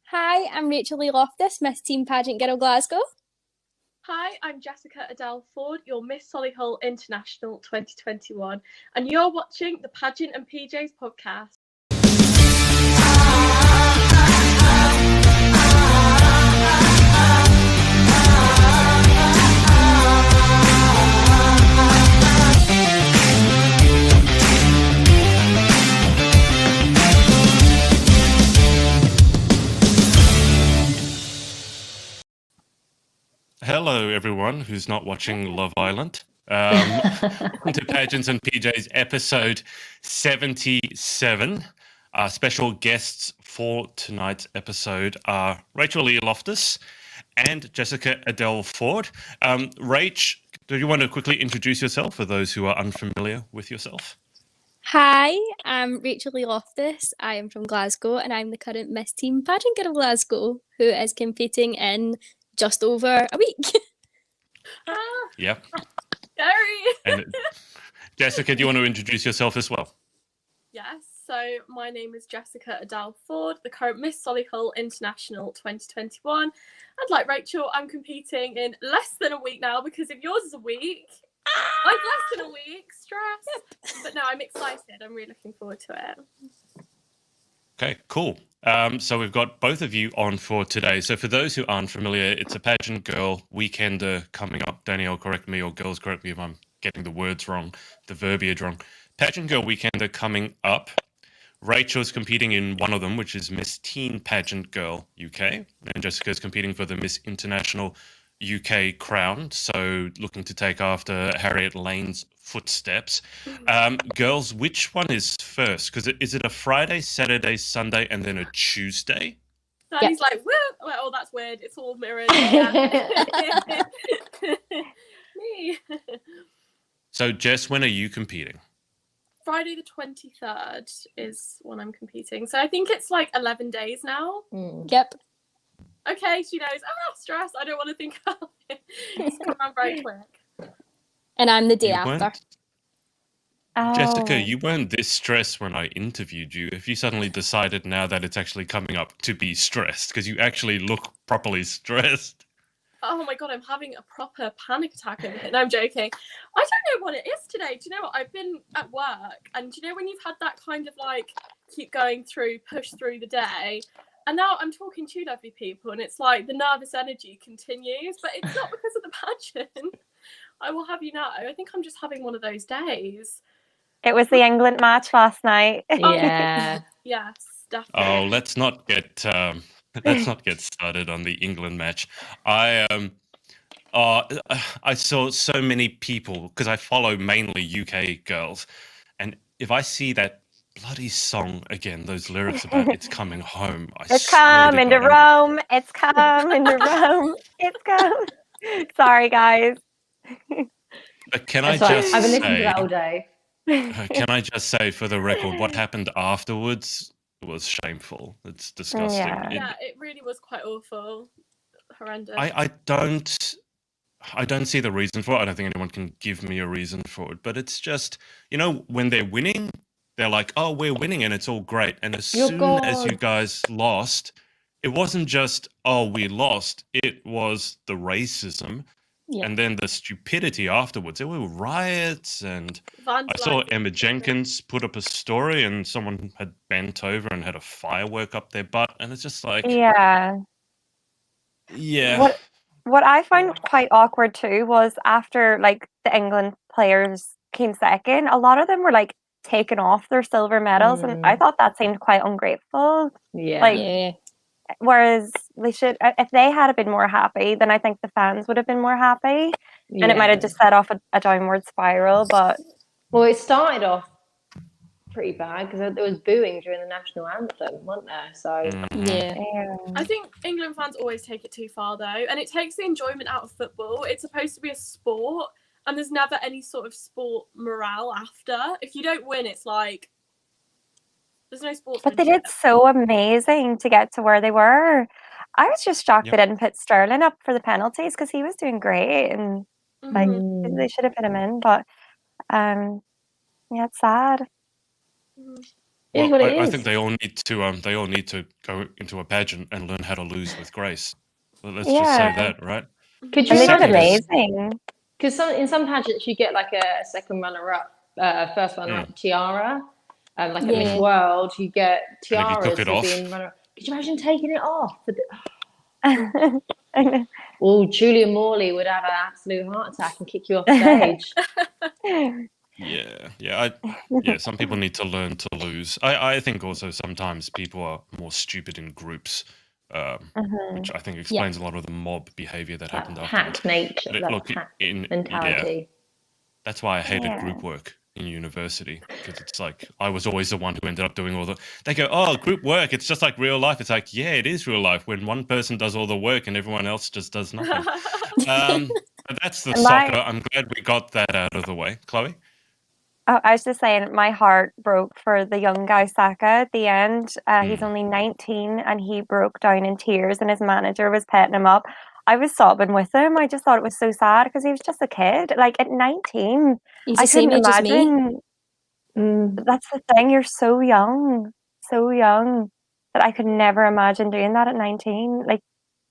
Hi, I'm Rachel Leigh Loftus, Miss Teen Pageant Girl Glasgow. Hi, I'm Jessica Adele Ford, your Miss Solihull International 2021, and you're watching the Pageant and PJs podcast. Hello, everyone who's not watching Love Island. To Pageants and PJs episode 77. Our special guests for tonight's episode are Rachel Leigh Loftus and Jessica Adele Ford. Rach, do you want to quickly introduce yourself for those who are unfamiliar with yourself? Hi, I'm Rachel Leigh Loftus. I am from Glasgow and I'm the current Miss Teen Pageant Girl Glasgow who is competing in just over a week. Yep. Scary. And Jessica, do you want to introduce yourself as well? Yes, so my name is Jessica Adele Ford, the current Miss Solihull International 2021. And like Rachel, I'm competing in less than a week now because if yours is a week, mine's less than a week, stress. But no, I'm excited. I'm really looking forward to it. Okay, cool. So we've got both of you on for today. So for those who aren't familiar, it's a Pageant Girl Weekender coming up. Danielle, correct me, or girls, correct me if I'm getting the words wrong, the verbiage wrong. Pageant Girl Weekender coming up. Rachel's competing in one of them, which is Miss Teen Pageant Girl UK. And Jessica's competing for the Miss International UK crown. So looking to take after Harriet Lane's footsteps. Girls, which one is first? Because is it a Friday, Saturday, Sunday, and then a Tuesday? Danny's like, woo! Oh, that's weird. It's all mirrored. Yeah. Me. So, Jess, when are you competing? Friday the 23rd is when I'm competing. So I think it's like 11 days now. Yep. Okay, she knows. Stress. I don't want to think about it. It's come around very quick. And I'm the day You after. Jessica, you weren't this stressed when I interviewed you. Have you suddenly decided now that it's actually coming up to be stressed? Because you actually look properly stressed. Oh my God, I'm having a proper panic attack over here. No, I'm joking. I don't know what it is today. Do you know what? I've been at work and do you know when you've had that kind of like keep going through, push through the day? And now I'm talking to lovely people and it's like the nervous energy continues, but it's not because of the pageant. I will have you know, I think I'm just having one of those days. It was the England match last night. Yeah. Yes, definitely. Oh, let's not get started on the England match. I saw so many people because I follow mainly UK girls, and if I see that bloody song again, those lyrics about it's coming home, It's coming to Rome. It's coming to Rome. It's coming. Sorry, guys. But can I just I've been listening to say, that all day. can I just say for the record, what happened afterwards was shameful. It's disgusting. Yeah. It really was quite awful, horrendous. I don't see the reason for it. I don't think anyone can give me a reason for it. But it's just, when they're winning, they're like, oh, we're winning and it's all great. And as soon as you guys lost, it wasn't just, oh, we lost. It was the racism and then the stupidity afterwards. There were riots and I saw Emma Jenkins put up a story and someone had bent over and had a firework up their butt. And it's just like... Yeah. What I found quite awkward too was after like the England players came second, a lot of them were like taking off their silver medals and I thought that seemed quite ungrateful. Whereas they should, if they had been more happy, then I think the fans would have been more happy and it might have just set off a downward spiral. But it started off pretty bad because there was booing during the national anthem, wasn't there? So I think England fans always take it too far though, and it takes the enjoyment out of football. It's supposed to be a sport and there's never any sort of sport morale after. If you don't win, it's like there's no sports. But they did so amazing to get to where they were. I was just shocked they didn't put Sterling up for the penalties because he was doing great and like they should have put him in. But it's sad. It is Well, what it I is. think they all need to go into a pageant and learn how to lose with grace. Well, let's just say that, right? Could And you they did Second is- amazing. Because in some pageants you get like a second runner-up, first runner-up tiara. Like at Miss Yeah. World, you get And if you took tiaras it for off- being runner-up. Could you imagine taking it off? I know. Oh, Julia Morley would have an absolute heart attack and kick you off stage. Yeah. Some people need to learn to lose. I think also sometimes people are more stupid in groups, which I think explains a lot of the mob behavior that happened That afterwards. pack nature, But that pack mentality. That's why I hated Yeah. group work in university, because it's like I was always the one who ended up doing all the. They go, "Oh, group work, it's just like real life." It's like, yeah, it is real life when one person does all the work and everyone else just does nothing. But that's the And soccer. I'm glad we got that out of the way, Chloe. Oh, I was just saying, my heart broke for the young guy Saka at the end. He's only 19 and he broke down in tears, and his manager was petting him up. I was sobbing with him. I just thought it was so sad because he was just a kid. Like at 19, He's I the same couldn't age as me. imagine. That's the thing. You're so young that I could never imagine doing that at 19. Like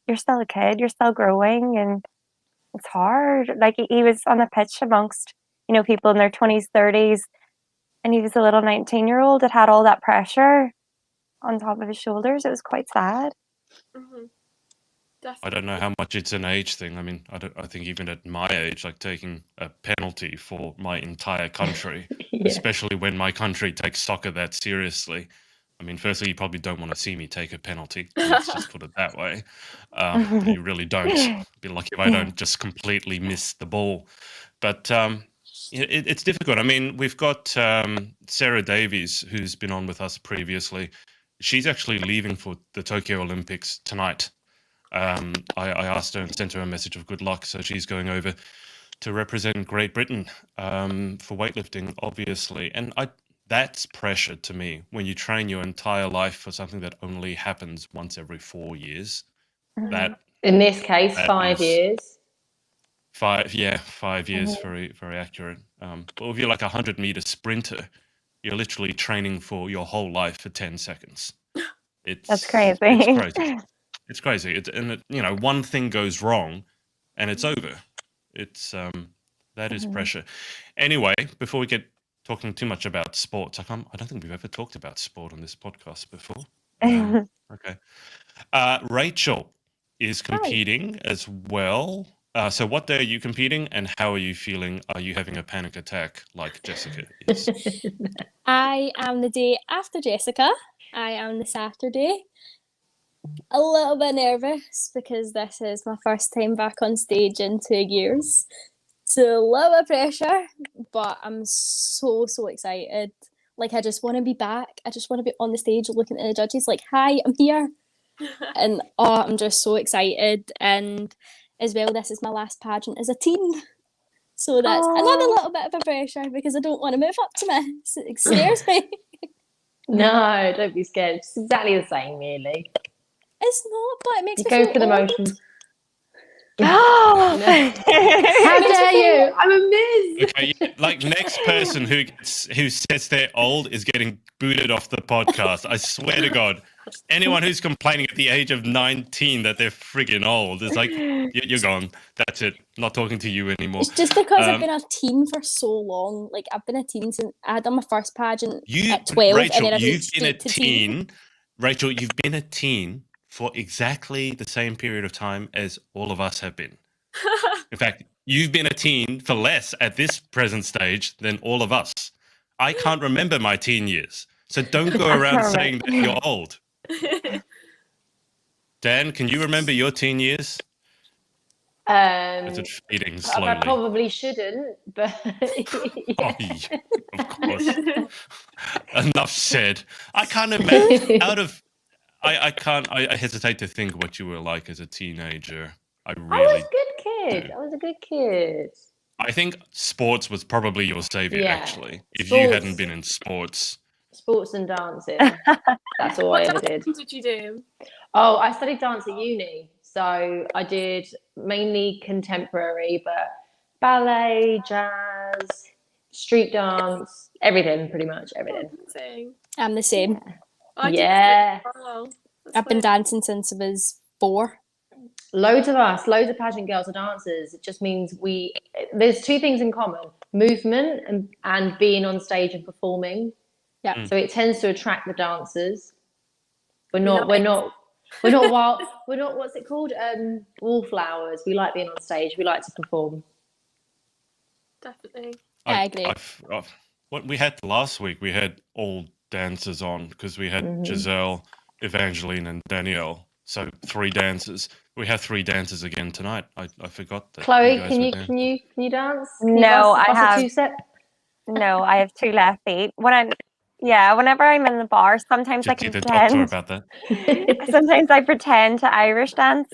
you're still a kid. You're still growing, and it's hard. Like he was on the pitch amongst, people in their 20s, 30s, and he was a little 19-year-old that had all that pressure on top of his shoulders. It was quite sad. I don't know how much it's an age thing. I mean, I think even at my age, like taking a penalty for my entire country, especially when my country takes soccer that seriously. I mean, firstly, you probably don't want to see me take a penalty. Let's just put it that way. You really don't. Be lucky if I don't just completely miss the ball. But it's difficult. I mean, we've got Sarah Davies, who's been on with us previously. She's actually leaving for the Tokyo Olympics tonight. I asked her and sent her a message of good luck. So she's going over to represent Great Britain for weightlifting, obviously. And that's pressure to me when you train your entire life for something that only happens once every 4 years. That In this case, that 5 is- years. 5 years, very, very accurate. But if you're like a 100-meter sprinter, you're literally training for your whole life for 10 seconds. That's crazy. It's crazy. It's crazy. One thing goes wrong and it's over. That is pressure. Anyway, before we get talking too much about sports, I don't think we've ever talked about sport on this podcast before. Okay. Rachel is competing as well. So what day are you competing and how are you feeling? Are you having a panic attack like Jessica is? I am the day after Jessica. I am the Saturday. A little bit nervous because this is my first time back on stage in 2 years. So a little bit of pressure, but I'm so excited. Like I just want to be back. I just want to be on the stage looking at the judges like, hi, I'm here. And I'm just so excited. And as well, this is my last pageant as a teen. So that's another little bit of a pressure because I don't want to move up to Miss. It scares me. No, don't be scared. It's exactly the same, really. It's not, but it makes You me go feel for the old. motions. Oh, How dare you? I'm a Miss. Okay, like next person who says they're old is getting booted off the podcast. I swear to God, anyone who's complaining at the age of 19 that they're friggin' old is like, you're gone. That's it. Not talking to you anymore. It's just because I've been a teen for so long. Like I've been a teen since I had done my first pageant at 12, Rachel, and then I you've moved been a straight to teen. Rachel, you've been a teen for exactly the same period of time as all of us have been. In fact, you've been a teen for less at this present stage than all of us. I can't remember my teen years, so don't go around saying that you're old. Dan, can you remember your teen years? Is it fading slowly? I probably shouldn't, but Oh, yeah, of course. Enough said. I can't imagine I hesitate to think what you were like as a teenager. I was a good kid. I was a good kid. I think sports was probably your savior, actually. If you hadn't been in sports. Sports and dancing. That's all I ever did. What did you do? Oh, I studied dance at uni. So I did mainly contemporary, but ballet, jazz, street dance, everything, pretty much everything. Amazing. I'm the same. I did Yeah. as well. That's I've been weird. dancing since I was 4. Loads of pageant girls are dancers. It just means there's two things in common: movement and being on stage and performing. Yeah. So it tends to attract the dancers. We're Nice. not wild. We're not, what's it called? Wallflowers. We like being on stage. We like to perform. Definitely. I agree. What we had last week, we had all dancers on because we had Giselle, Evangeline, and Danielle. So 3 dancers. We have 3 dancers again tonight. I forgot that. Chloe, you guys can were you dancers. can you dance? Can you No, bust I a have 2-step? no. I have 2 left feet. Whenever I'm in the bar, sometimes I Just can either talk to her pretend. about that. Sometimes I pretend to Irish dance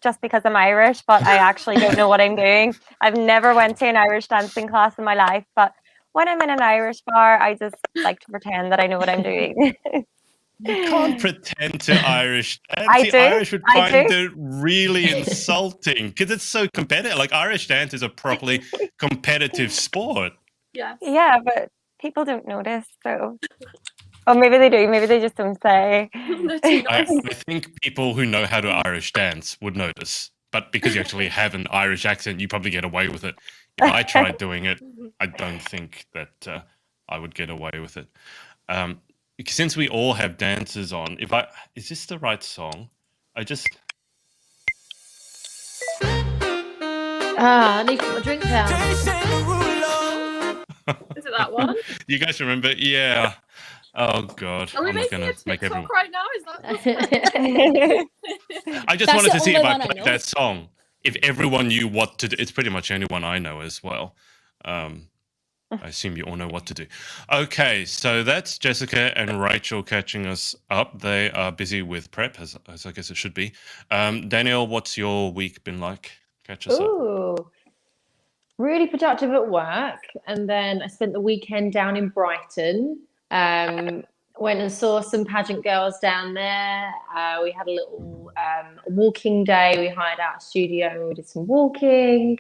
just because I'm Irish, but I actually don't know what I'm doing. I've never went to an Irish dancing class in my life, but when I'm in an Irish bar, I just like to pretend that I know what I'm doing. You can't pretend to Irish dance. I The do. Irish would I find do. it really insulting because it's so competitive. Like Irish dance is a properly competitive sport. Yes. Yeah, but people don't notice, so. Or maybe they do. Maybe they just don't say. They're too nice. I think people who know how to Irish dance would notice, but because you actually have an Irish accent, you probably get away with it. If I tried doing it, I don't think that I would get away with it. Since we all have dancers on, is this the right song? I need to put my drink down. Is it that one? You guys remember? Yeah. Oh God. Are we I'm not making gonna a make TikTok everyone. right now? Is that I just That's wanted the to see only if I one I played know. that song. If everyone knew what to do, it's pretty much anyone I know as well. I assume you all know what to do. Okay, so that's Jessica and Rachel catching us up. They are busy with prep, as I guess it should be. Danielle, what's your week been like? Catch us up. Ooh, really productive at work, and then I spent the weekend down in Brighton. Went and saw some pageant girls down there. We had a little walking day. We hired out a studio and we did some walking.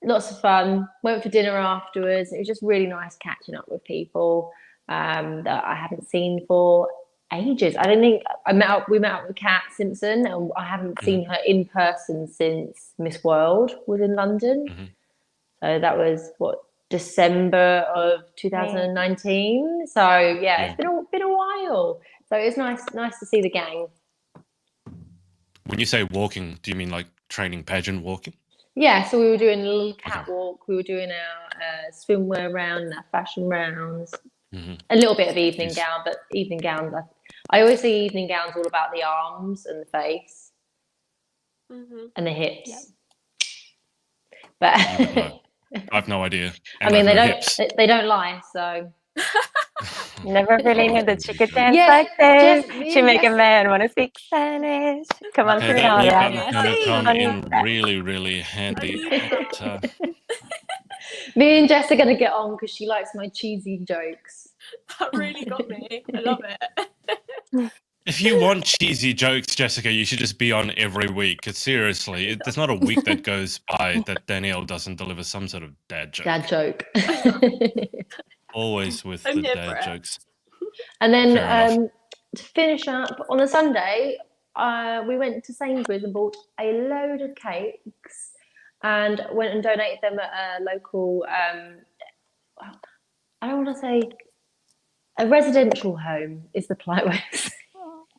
Lots of fun. Went for dinner afterwards. It was just really nice catching up with people that I haven't seen for ages. I don't think we met up with Kat Simpson, and I haven't seen her in person since Miss World was in London. So that was December of 2019. So yeah, it's been a while. So it's nice to see the gang. When you say walking, do you mean like training pageant walking? Yeah, so we were doing a little catwalk. We were doing our swimwear round, our fashion rounds, a little bit of evening gown, but evening gowns. I always say evening gowns all about the arms and the face and the hips. But I've no idea. I mean, they don't lie, so. Never really knew that she could dance like this. She make a man want to speak Spanish. Come on, Okay, Serena. that gonna come in really, really handy. Me and Jess are going to get on because she likes my cheesy jokes. That really got me. I love it. If you want cheesy jokes, Jessica, you should just be on every week. Because seriously, there's not a week that goes by that Danielle doesn't deliver some sort of dad joke. Dad joke. Always with the dad jokes. And then to finish up, on the Sunday, we went to Sainsbury's and bought a load of cakes and went and donated them at a local, I don't want to say, a residential home is the polite way to say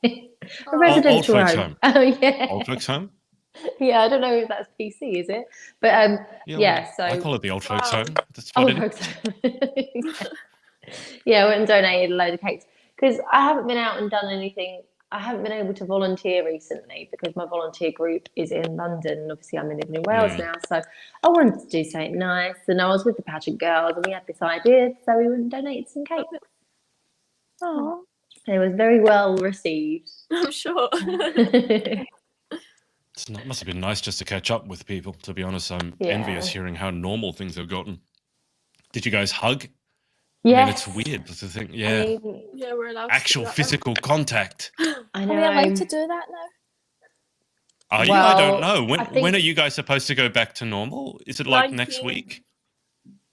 it. A residential old folks home. Oh, yeah. Old folks home? Yeah, I don't know if that's PC, is it? But so I call it the old folks home. That's old folks home. Yeah, I went and donated a load of cakes because I haven't been out and done anything. I haven't been able to volunteer recently because my volunteer group is in London and obviously I'm living in Wales now. So I wanted to do something nice, and I was with the pageant girls and we had this idea, so we went and donated some cakes. Oh, it was very well received. I'm sure. It must have been nice just to catch up with people. To be honest, I'm envious hearing how normal things have gotten. Did you guys hug? Yes. I mean, it's weird to think. Yeah. Yeah, we're allowed actual physical contact. I know. Are we allowed to do that now? Are you? I don't know. When are you guys supposed to go back to normal? Is it like 19th. next week?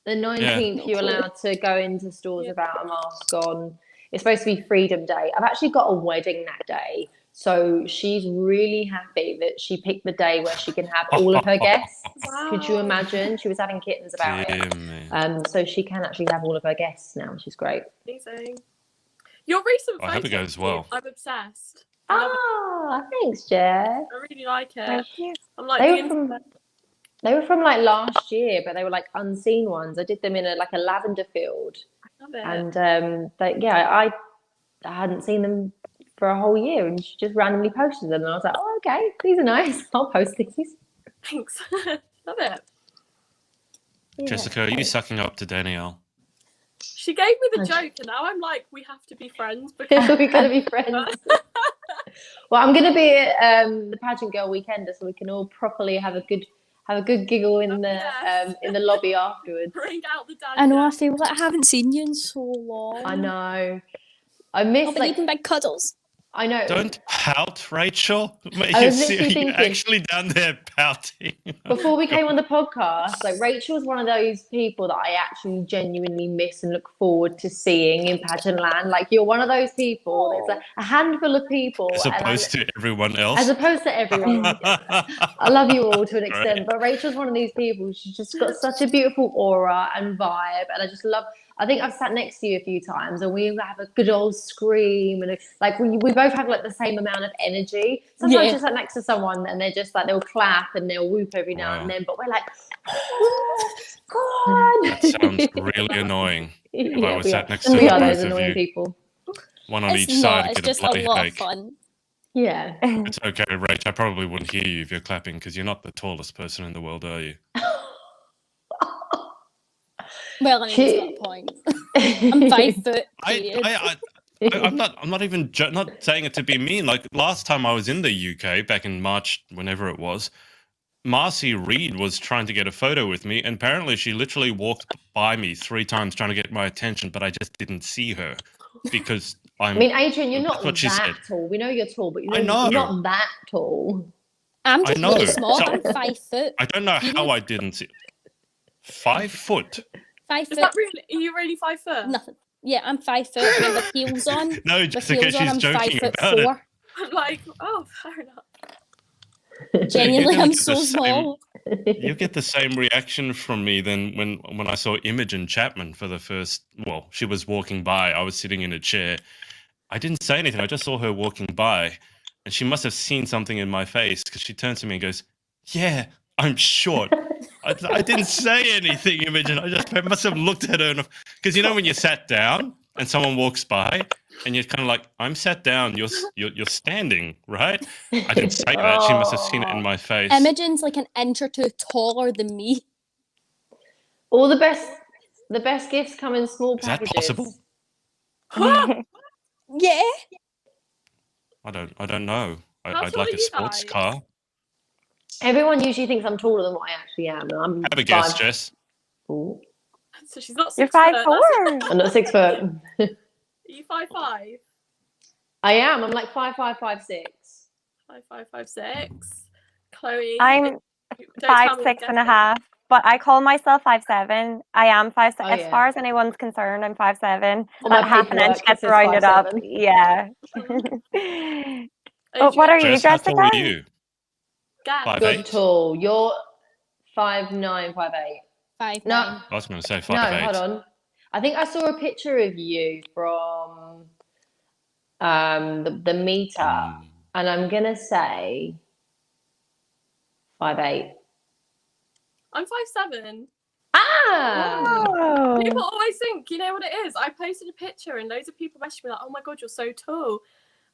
The 19th, you're allowed to go into stores without a mask on. It's supposed to be Freedom Day. I've actually got a wedding that day. So she's really happy that she picked the day where she can have all of her guests. Could you Wow. imagine? She was having kittens about Dear it. me. So she can actually have all of her guests now, which is great. Amazing. Your recent I hope it photo, goes well. I'm obsessed. I love it. Ah, thanks, Jess. I really like it. Thank you. I'm like They the were from internet. they were from like last year, but they were like unseen ones. I did them in a lavender field, I love it. and I hadn't seen them for a whole year, and she just randomly posted them, and I was like, oh, okay, these are nice. I'll post these. Thanks. Love it. Jessica, are you sucking up to Danielle? She gave me the joke, and now I'm like, we have to be friends because We're gonna be friends. Well, I'm gonna be at the Pageant Girl Weekender, so we can all properly have a good giggle in the lobby afterwards. bring out the dad. I know, I feel like I haven't seen you in so long. I know. I I've miss been eating big cuddles. I know. Don't pout, Rachel. I was literally You're thinking- actually down there pouting. Before we came on the podcast, like Rachel's one of those people that I actually genuinely miss and look forward to seeing in pageant land. Like you're one of those people. There's like a handful of people, As opposed to everyone else. as opposed to everyone. I love you all to an extent, but Rachel's one of these people. She's just got such a beautiful aura and vibe, and I just love. I think I've sat next to you a few times, and we have a good old scream, and like we both have like the same amount of energy. Sometimes Yeah. just like next to someone, and they're just like they'll clap and they'll whoop every now and then, but we're like, oh, God. That sounds really annoying. If I was we sat are. next to We are both those of annoying you. people. One on It's each side not, to it's get just a bloody a lot headache. of fun. Yeah. It's okay, Rach. I probably wouldn't hear you if you're clapping because you're not the tallest person in the world, are you? Well, I mean, it's got a point. I'm 5 foot. Period. I'm not even not saying it to be mean. Like last time I was in the UK back in March, whenever it was, Marcy Reed was trying to get a photo with me, and apparently she literally walked by me 3 times trying to get my attention, but I just didn't see her because I mean, Adrian, you're not That's what she that said. tall. We know you're tall, but I know. you're not that tall. I'm I just know. really small. So- I'm 5 foot. I don't know You how know- I didn't see. 5 foot. 5 Is foot. that really? Are you really 5 foot? Nothing. Yeah, I'm 5 foot. And with heels on. No, With Jessica, heels on, she's I'm joking 5 foot about it. 4. I'm like, oh, fair enough. Genuinely, gonna I'm get so the same- small. You get the same reaction from me than when I saw Imogen Chapman for the first. Well, she was walking by. I was sitting in a chair. I didn't say anything. I just saw her walking by, and she must have seen something in my face because she turns to me and goes, "Yeah, I'm short." I didn't say anything, Imogen. I must have looked at her because you know when you sat down and someone walks by and you're kind of like, "I'm sat down. You're standing, right?" I didn't say that. She must have seen it in my face. Imogen's like an inch or two taller than me. All the best gifts come in small Is that packages. possible? Yeah. I don't know. How I'd tall like are a you sports guys? car. Everyone usually thinks I'm taller than what I actually am. And I'm Have a guess, 5 Jess. Ooh. So she's not 6 You're foot. 5'4". I'm not 6 foot. Are you 5'5"? I am. I'm like 5'5", 5'6". 5'5", 5'6". Chloe. I'm don't tell me 5'6" I'm and a guessing. half, but I call myself 5'7". I am 5'6". Oh, As yeah. far as anyone's concerned, I'm 5'7". On my That half an paperwork, inch it gets says rounded up. 5'7". Yeah. Adrian, What are you, Jess, how Jessica? tall are you? Gaz. 5'8". You're tall. You're 5'9", 5'8". 5'9". No. I was going to say 5'8". No, hold on. I think I saw a picture of you from the meetup, and I'm gonna say 5'8". I'm 5'7". Ah, Oh. People always think, you know what it is? I posted a picture and loads of people messaged me like, oh my God, you're so tall.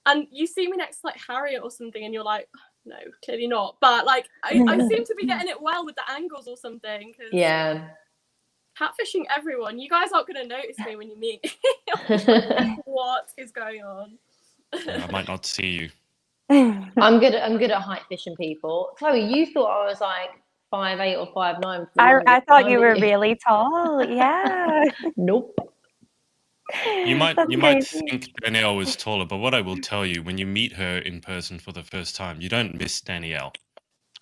And you see me next to like Harriet or something and you're like, no, clearly not. But like, I seem to be getting it well with the angles or something. 'Cause yeah. catfishing everyone. You guys aren't going to notice me when you meet. What is going on? I might not see you. I'm good at height fishing people. Chloe, you thought I was like 5'8" or 5'9". I thought you were really tall. Yeah. Nope. You might That's crazy. think Danielle was taller, but what I will tell you, when you meet her in person for the first time, you don't miss Danielle.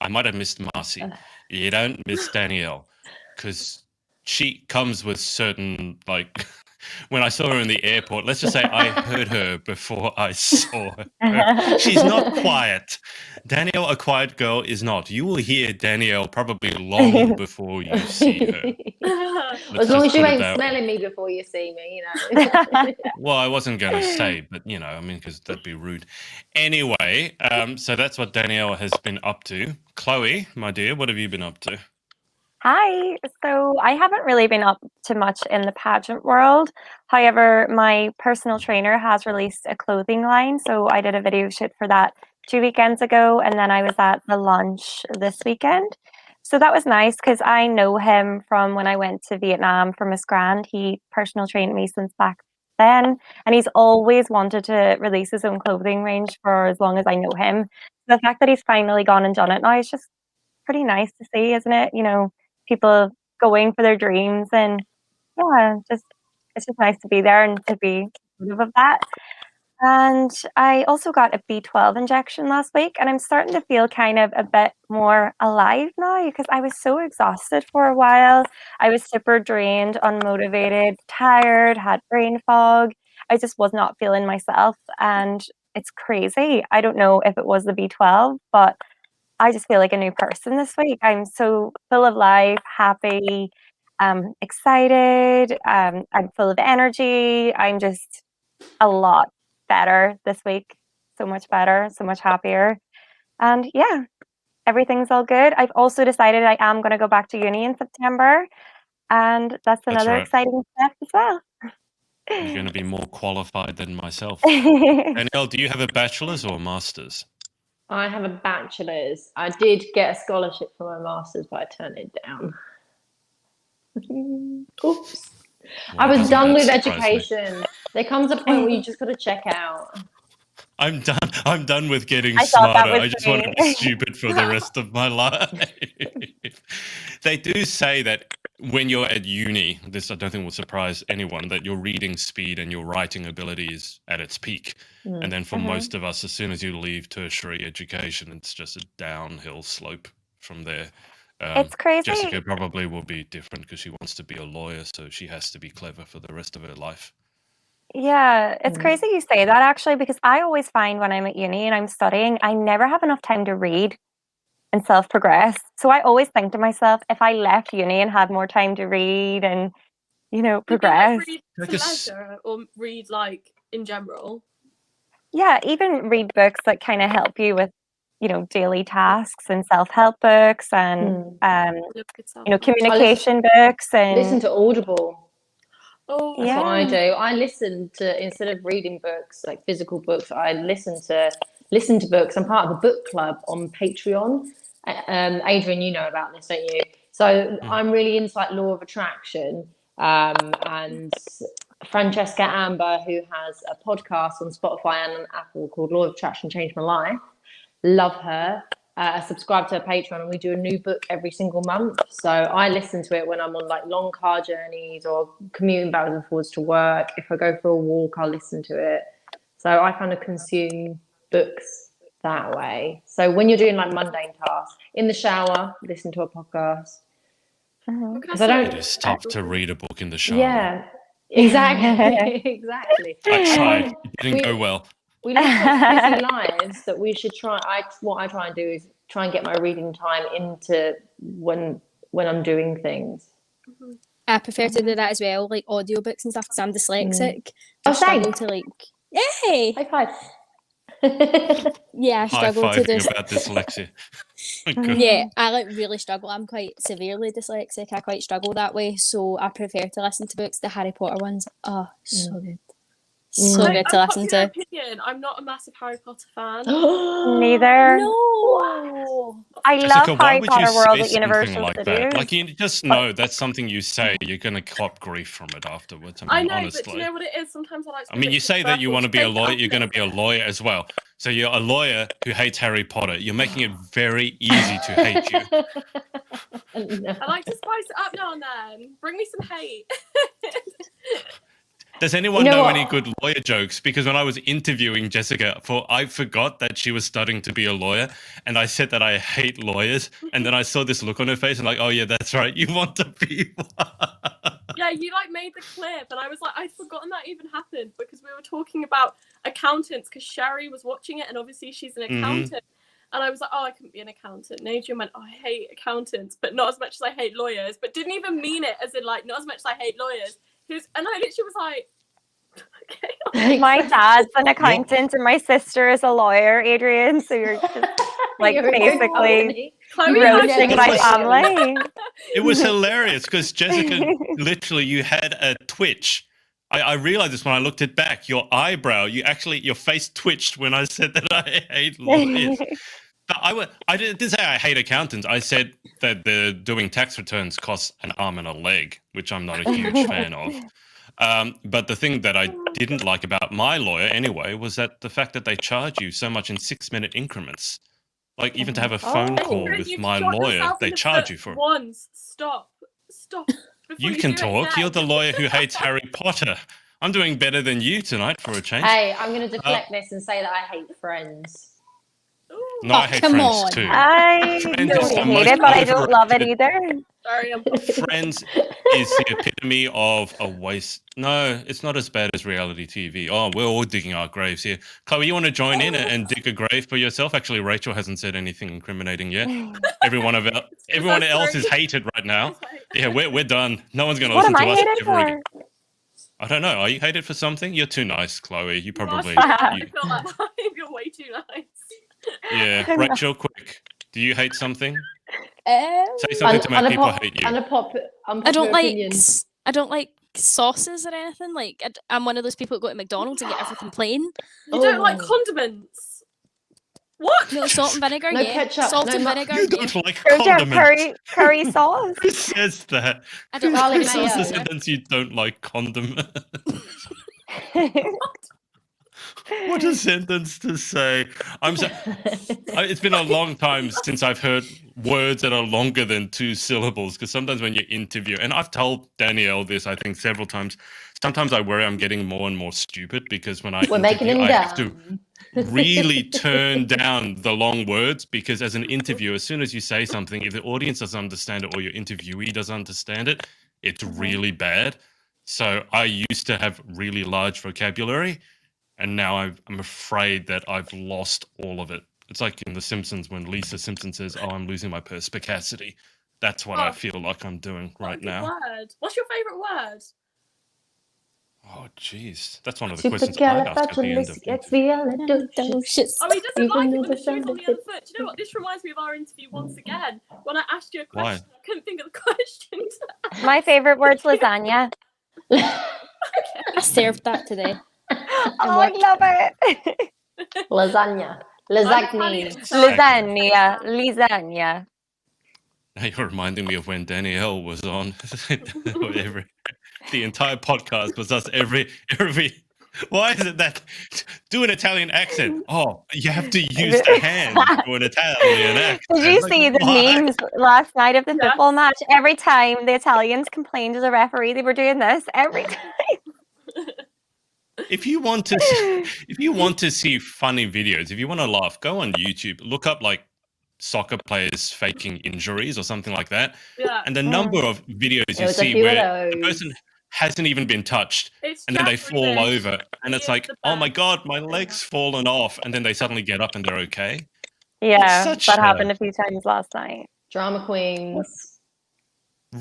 I might have missed Marcy. You don't miss Danielle because she comes with certain like when I saw her in the airport, let's just say I heard her before I saw her. She's not quiet. Danielle, a quiet girl, is not. You will hear Danielle probably long before you see her. As long as you ain't way. smelling me before you see me, you know. Well, I wasn't going to say, but, you know, I mean, because that'd be rude. Anyway, so that's what Danielle has been up to. Chloe, my dear, what have you been up to? Hi. So I haven't really been up to much in the pageant world. However, my personal trainer has released a clothing line. So I did a video shoot for that 2 weekends ago. And then I was at the launch this weekend. So that was nice because I know him from when I went to Vietnam for Miss Grand. He personal trained me since back then. And he's always wanted to release his own clothing range for as long as I know him. The fact that he's finally gone and done it now is just pretty nice to see, isn't it? You know, people going for their dreams, and yeah, just it's just nice to be there and to be supportive of that. And I also got a B12 injection last week, and I'm starting to feel kind of a bit more alive now because I was so exhausted for a while. I was super drained, unmotivated, tired, had brain fog. I just was not feeling myself, and it's crazy. I don't know if it was the B12, but I just feel like a new person this week. I'm so full of life, happy, excited. I'm full of energy. I'm just a lot better this week. So much better, so much happier. And yeah, everything's all good. I've also decided I am going to go back to uni in September. And that's another right. exciting step as well. You're going to be more qualified than myself. Danielle, do you have a bachelor's or a master's? I have a bachelor's. I did get a scholarship for my master's, but I turned it down. Oops. Well, I was doesn't done that with surprise me? education. There comes a point where you just got to check out. I'm done. I'm done with getting I thought that smarter. was I just want to me. be stupid for the rest of my life. They do say that when you're at uni, this I don't think will surprise anyone, that your reading speed and your writing ability is at its peak. And then for most of us, as soon as you leave tertiary education, it's just a downhill slope from there. It's crazy. Jessica probably will be different because she wants to be a lawyer, so she has to be clever for the rest of her life. Yeah, it's crazy you say that actually, because I always find when I'm at uni and I'm studying, I never have enough time to read and self-progress. So I always think to myself, if I left uni and had more time to read and, you know, Did you like progress. read for leisure or read like in general? Yeah, even read books that kind of help you with, you know, daily tasks and self-help books and, you know, communication books and Listen to Audible. Oh, That's what I do. I listen to, instead of reading books, like physical books, I listen to books. I'm part of a book club on Patreon. Adrian, you know about this, don't you? So I'm really into like law of attraction. And Francesca Amber, who has a podcast on Spotify and on Apple called Law of Attraction Changed My Life. Love her. I subscribe to her Patreon, and we do a new book every single month. So I listen to it when I'm on like long car journeys or commuting backwards and forwards to work. If I go for a walk, I'll listen to it. So I kind of consume books that way. So when you're doing like mundane tasks, in the shower, listen to a podcast. Because I don't. It is tough to read a book in the shower. Yeah, exactly, exactly. I tried. It didn't go well. We live such busy lives that we should try. What I try and do is try and get my reading time into when I'm doing things. I prefer to do that as well, like audiobooks and stuff, because I'm dyslexic. Oh, I struggle to like, yay! High five. Yeah, I struggle to do. High-fiving about dyslexia. Yeah, I like really struggle. I'm quite severely dyslexic. I quite struggle that way, so I prefer to listen to books. The Harry Potter ones, oh, so good. So good to listen to. Opinion, I'm not a massive Harry Potter fan. Neither. No. I Jessica, love why Harry would Potter you World say at something Universal like Studios. that? Like, you just know that's something you say, you're going to cop grief from it afterwards. I know, honestly. but do you know what it is? Sometimes I like to I mean, you say that you want to be a lawyer, you're going to be a lawyer as well. So you're a lawyer who hates Harry Potter. You're making it very easy to hate you. I like to spice it up now and then. Bring me some hate. Does anyone know any good lawyer jokes? Because when I was interviewing Jessica, I forgot that she was studying to be a lawyer, and I said that I hate lawyers, and then I saw this look on her face, and like, oh yeah, that's right, you want to be one. Yeah, you like made the clip, and I was like, I'd forgotten that even happened because we were talking about accountants because Sherry was watching it, and obviously she's an accountant. And I was like, oh, I couldn't be an accountant. And Adrian went, oh, I hate accountants, but not as much as I hate lawyers. But didn't even mean it as in like, not as much as I hate lawyers. And I literally was like, okay. My dad's an accountant and my sister is a lawyer, Adrian. So you're just like You're basically Chloe roasting has- my family. It was hilarious because Jessica, literally, you had a twitch. I realized this when I looked it back. Your eyebrow, your face twitched when I said that I hate lawyers. But I didn't say I hate accountants. I said that the doing tax returns costs an arm and a leg, which I'm not a huge fan of. But the thing that I didn't like about my lawyer anyway was that the fact that they charge you so much in 6-minute increments. Like even to have a phone call with You've my shot lawyer, yourself they in the charge foot you for it. once. Stop. You can do it talk. again. You're the lawyer who hates Harry Potter. I'm doing better than you tonight for a change. Hey, I'm going to deflect this and say that I hate Friends. Ooh, No, I hate come Friends on. too. I Friends is the don't most hate it, but I don't love it overrated- either. sorry, Friends is the epitome of a waste. No, it's not as bad as reality TV. Oh, we're all digging our graves here. Chloe, you want to join in and dig a grave for yourself? Actually, Rachel hasn't said anything incriminating yet. Everyone else is hated right now. Yeah, we're done. No one's going to What listen am to I us hated ever again. for? I don't know. Are you hated for something? You're too nice, Chloe. You probably. I you- feel like you're way too nice. yeah, Rachel, quick. Do you hate something? Um, Say something to make people hate you. I don't like I don't like sauces or anything. Like I'm one of those people that go to McDonald's and get everything plain. You don't like Oh. condiments. What? No salt and vinegar, No yeah. ketchup, Salt no and mu- vinegar, You yeah. don't like There's your condiments. curry sauce. Who says that? I don't Garlic like mayo. What's the sauces. sentence you don't like condiments? What a sentence to say. It's been a long time since I've heard words that are longer than 2 syllables because sometimes when you interview, and I've told Danielle this, I think several times, sometimes I worry I'm getting more and more stupid because when I We're making interview, him I have to dumb. really turn down the long words because as an interviewer, as soon as you say something, if the audience doesn't understand it or your interviewee doesn't understand it, it's really bad. So I used to have really large vocabulary and now I'm afraid that I've lost all of it. It's like in The Simpsons when Lisa Simpson says, oh, I'm losing my perspicacity. That's what I feel like I'm doing right now. Word. What's your favourite word? Oh, jeez. That's one of the questions I ask at the end of Supercalifragilisticexpialidocious. Oh, he doesn't like it when the Even shoe's on the though other foot. Do you know what? This reminds me of our interview once again. When I asked you a question, I couldn't think of the question. My favorite word's lasagna. I served that today. Oh, I love it. Lasagna. Lasagna. Lasagna. Lasagna. Now you're reminding me of when Danielle was on. The entire podcast was us every. Why is it that do an Italian accent? Oh, you have to use the hand for an Italian accent. Did you see the why? memes last night of the Yes. football match? Every time the Italians complained to the referee, they were doing this every time. If you want to see funny videos, if you want to laugh, go on YouTube. Look up like soccer players faking injuries or something like that. Yeah. And the number of videos you There was a see few of where the those. person hasn't even been touched It's and then they Jack fall Grealish. over and it's He is like, the oh my best. God, my leg's fallen off. And then they suddenly get up and they're okay. Yeah, such that a- happened a few times last night. Drama queens.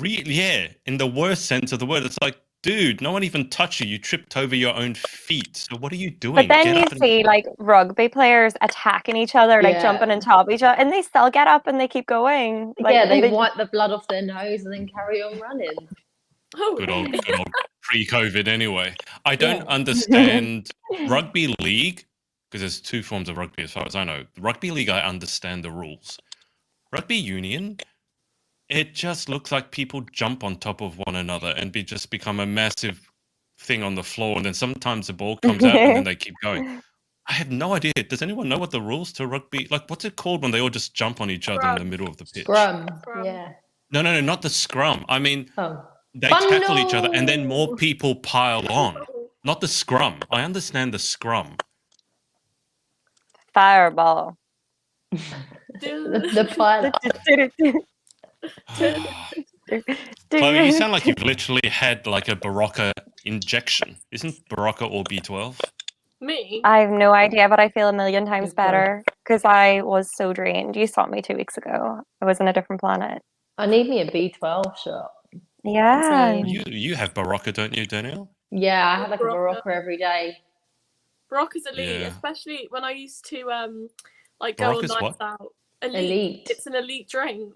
Yeah, in the worst sense of the word. It's like, dude, no one even touched you. You tripped over your own feet. So what are you doing? But then Get you up and- see like rugby players attacking each other, like Yeah. jumping on top of each other, and they still get up and they keep going. Like, Yeah, and they wipe the blood off their nose and then carry on running. Oh, good old pre-COVID anyway. I don't Yeah. understand rugby league because there's 2 forms of rugby as far as I know. Rugby league, I understand the rules. Rugby union, it just looks like people jump on top of one another and just become a massive thing on the floor. And then sometimes the ball comes out and then they keep going. I have no idea. Does anyone know what the rules to rugby, like what's it called when they all just jump on each other in the middle of the pitch? Scrum. Scrum. Yeah. No, not the scrum. I mean, Oh. they tackle each other Bundle. and then more people pile on. Not the scrum. I understand the scrum. fireball. The pilot. Chloe, you sound like you've literally had like a Barocca injection. Isn't Barocca or B12? Me? I have no idea, but I feel a million times better because I was so drained. You saw me 2 weeks ago. I was on a different planet. I need me a B12 shot. Yeah. Same. You have Barocca, don't you, Danielle? Yeah, I have like a Barocca. Barocca every day. Barocca's elite, Yeah. especially when I used to like go on Barocca's nights what? out. Elite. It's an elite drink.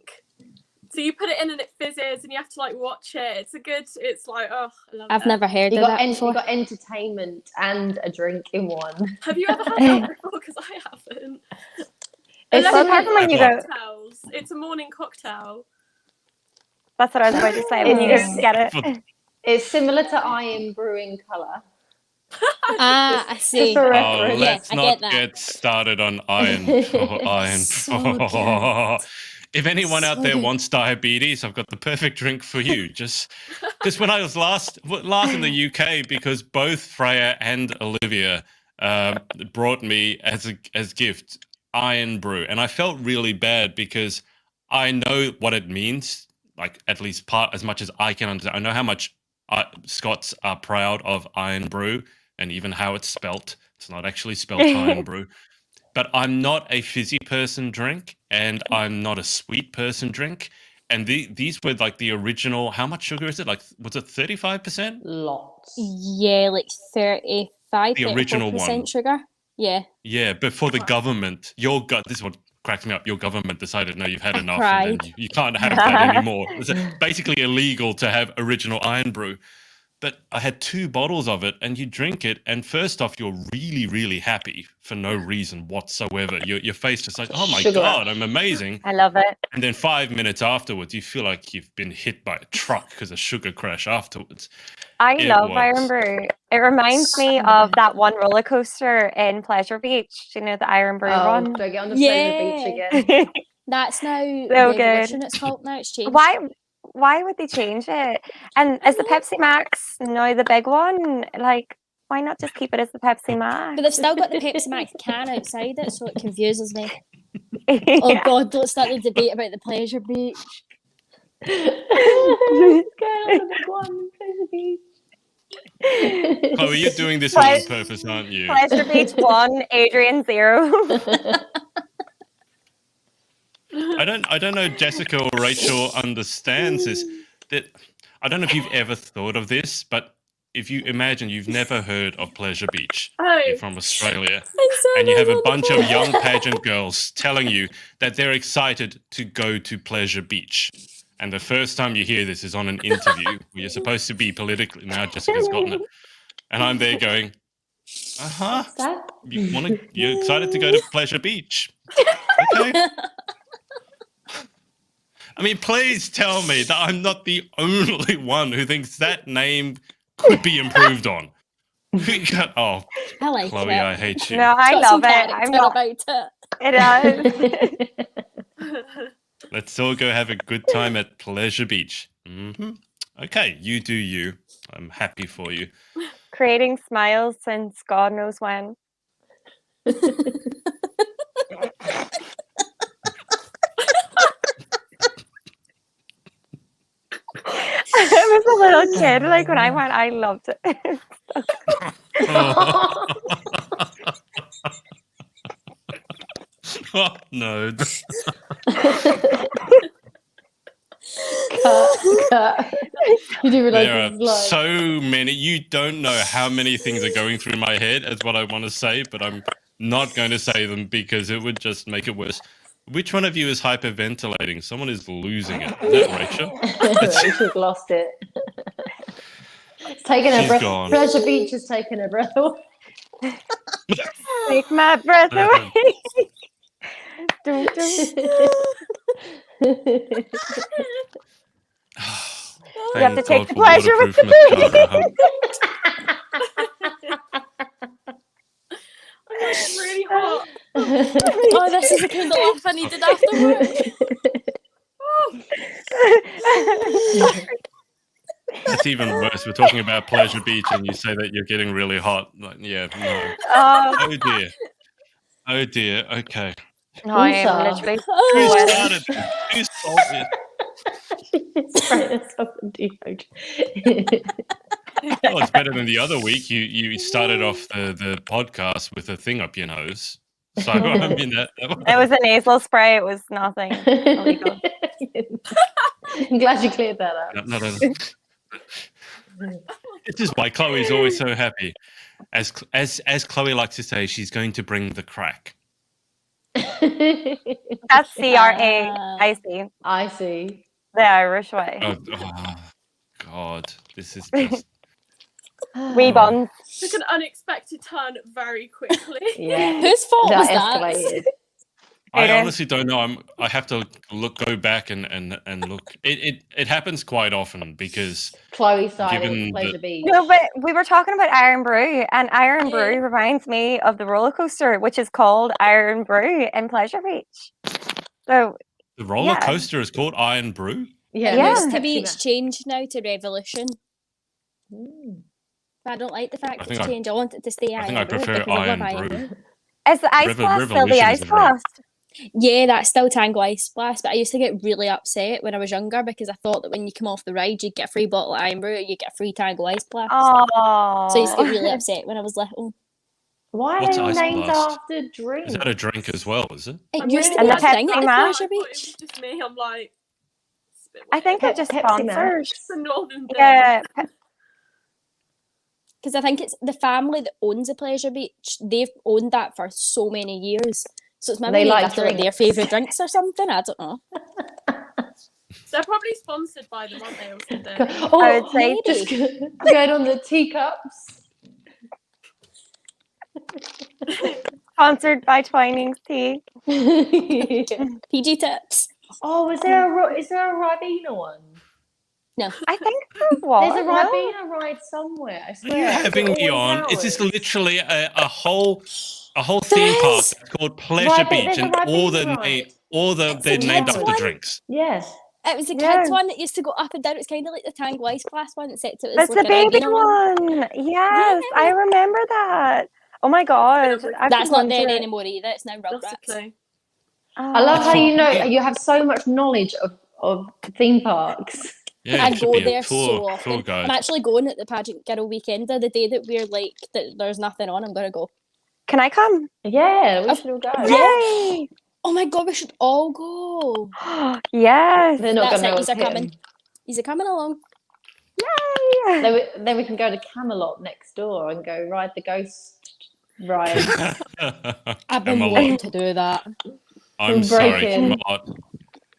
So you put it in and it fizzes and you have to like watch it. It's like, oh, I love I've it. never heard You of got, that you before. got entertainment and a drink in one. Have you ever had that before? Because I haven't. It's Unless so you apart do from when you go- cocktails. It's a morning cocktail. That's what I was about to say. When you go get it. It's similar to Iron Brewing Colour. Ah, I see. for Oh, reference. let's I not get that. get started on iron. Iron. So good. If anyone out So there good. wants diabetes, I've got the perfect drink for you. Just because when I was last in the UK, because both Freya and Olivia brought me as gift Iron Brew, and I felt really bad because I know what it means, like at least part as much as I can understand. I know how much Scots are proud of Iron Brew and even how it's spelt. It's not actually spelt Iron Brew. But I'm not a fizzy person drink, and I'm not a sweet person drink. And these were like the original. How much sugar is it? Like, was it 35%? Lots. Yeah, like 35, The original one. 34% sugar. Yeah. Yeah, but for the government, this is what cracks me up. Your government decided, no, you've had I enough, cried. and then you can't have that anymore. It's basically illegal to have original Iron Brew. But I had 2 bottles of it, and you drink it, and first off, you're really, really happy for no reason whatsoever. Your face just like, oh my Sugar God, rush. I'm amazing. I love it. And then 5 minutes afterwards, you feel like you've been hit by a truck because of sugar crash afterwards. I It love was- Iron Brew. It reminds me of that one roller coaster in Pleasure Beach. Do you know the Iron Brew Oh, one? do I get on the Yeah. Pleasure Beach again? That's now So the good. Evolution it's called now. It's changed. Why would they change it? And is the Pepsi Max now the big one? Like, why not just keep it as the Pepsi Max? But they've still got the Pepsi Max can outside it, so it confuses me. Yeah. Oh God, don't start the debate about the Pleasure Beach. It's going on the big one, Pleasure Beach. Chloe, you're doing this on purpose, aren't you? Pleasure Beach 1, Adrian 0. I don't know if Jessica or Rachel understands this. That I don't know if you've ever thought of this, but if you imagine you've never heard of Pleasure Beach, Oh. you're from Australia, and you have a bunch of young pageant girls telling you that they're excited to go to Pleasure Beach. And the first time you hear this is on an interview where you're supposed to be politically. Now Jessica's gotten it. And I'm there going, uh-huh. That? You're excited to go to Pleasure Beach. Okay. I mean, please tell me that I'm not the only one who thinks that name could be improved on. Oh, I like Chloe, it. I hate you. No, I Got love some it. character I'm not. about it. It does. Let's all go have a good time at Pleasure Beach. Okay, you do you. I'm happy for you. Creating smiles since God knows when. I was a little kid, like when I went, I loved it. Oh, no. Cut. You do realise There are this is live. so many. You don't know how many things are going through my head as what I want to say, but I'm not going to say them because it would just make it worse. Which one of you is hyperventilating? Someone is losing it. Is that Rachel? Rachel's lost it. It's taken her She's breath. gone. Pleasure Beach has taken her breath away. Take my breath away. Dum, dum. You have to take the pleasure with the It's really hot. Oh, this is the kind of laugh I needed after work. It's even worse. We're talking about Pleasure Beach and you say that you're getting really hot. Like, yeah, no. Oh, Oh dear. Oh dear. Okay. no, I am Also- literally Who sweating. started this? Who solved it? Spray this off and deodorant. Oh, it's better than the other week. You started off the podcast with a thing up your nose. So I mean that It was a nasal spray. It was nothing illegal. I'm glad you cleared that up. no. This is why Chloe's always so happy. As Chloe likes to say, she's going to bring the crack. That's CRAIC, I see. the Irish way. Oh, God, this is just. Wee buns. Took an unexpected turn very quickly. Yeah. Whose fault was That that? escalated. I honestly don't know. I have to go back and look. It happens quite often because Chloe started Given Pleasure the- Beach. No, but we were talking about Iron Brew, and Iron Yeah. Brew reminds me of the roller coaster, which is called Iron Brew in Pleasure Beach. So the roller Yeah. coaster is called Iron Brew. Yeah. It Yeah. used to Pepsi be Max. changed now to Revolution. Mm. But I don't like the fact I it's think I- changed. I want it to stay I Iron think I Brew, prefer because I love Iron Brew. is the ice blast still the Revolution ice is a red. blast? Yeah, that's still Tango Ice Blast, but I used to get really upset when I was younger because I thought that when you come off the ride, you'd get a free bottle of Iron Brew, you'd get a free Tango Ice Blast. Oh, So I used to get really upset when I was little. Why What's are they Ice named Blast? after drinks? Is that a drink as well? Is it? It I'm used to really be a And the thing at Pepsi the Max? Pleasure I thought it Beach. was just me. I'm like, it's a bit I think weird. it just Pepsi sponsored. Max. It's a northern thing. Yeah, Because I think it's the family that owns the Pleasure Beach. They've owned that for so many years. So it's maybe They named like after like their drinks. favourite drinks or something. I don't know. They're probably sponsored by them, aren't they, or something? Oh, I would say just going on the teacups. sponsored by Twinings Tea. PG Tips. Oh, is there a Ribena one? No. I think there was. There's a no? Ribena ride somewhere. I Are swear. you Is it having me always on? Is this ours? literally a whole theme park is. that's called Pleasure Ribena- Beach, there's a and all the Ribena ride. they're named kids after one. drinks. Yes. It was the Yeah. kids one that used to go up and down. It was kind of like the Tango Ice Blast one, except it was That's like the a baby Ribena one. one. Yes, I remember that. Oh my god. I've That's been not there wanting to- anymore either. It's now That's a Rugrats. clue. I love how Oh. you know you have so much knowledge of theme parks. Yeah, I it should go be a there so tour often. guide. I'm actually going at the Pageant Girl Weekender the day that we're like that. There's nothing on. I'm gonna go. Can I come? Yeah, we Oh, should all go. Yay! Oh my god, we should all go. Yes. They're not That's going to know it. what's He's a coming. hidden. He's a coming along. Yay! Then we can go to Camelot next door and go ride the ghost ride. I've been Camelot. wanting to do that. I'm Break sorry, in. Camelot.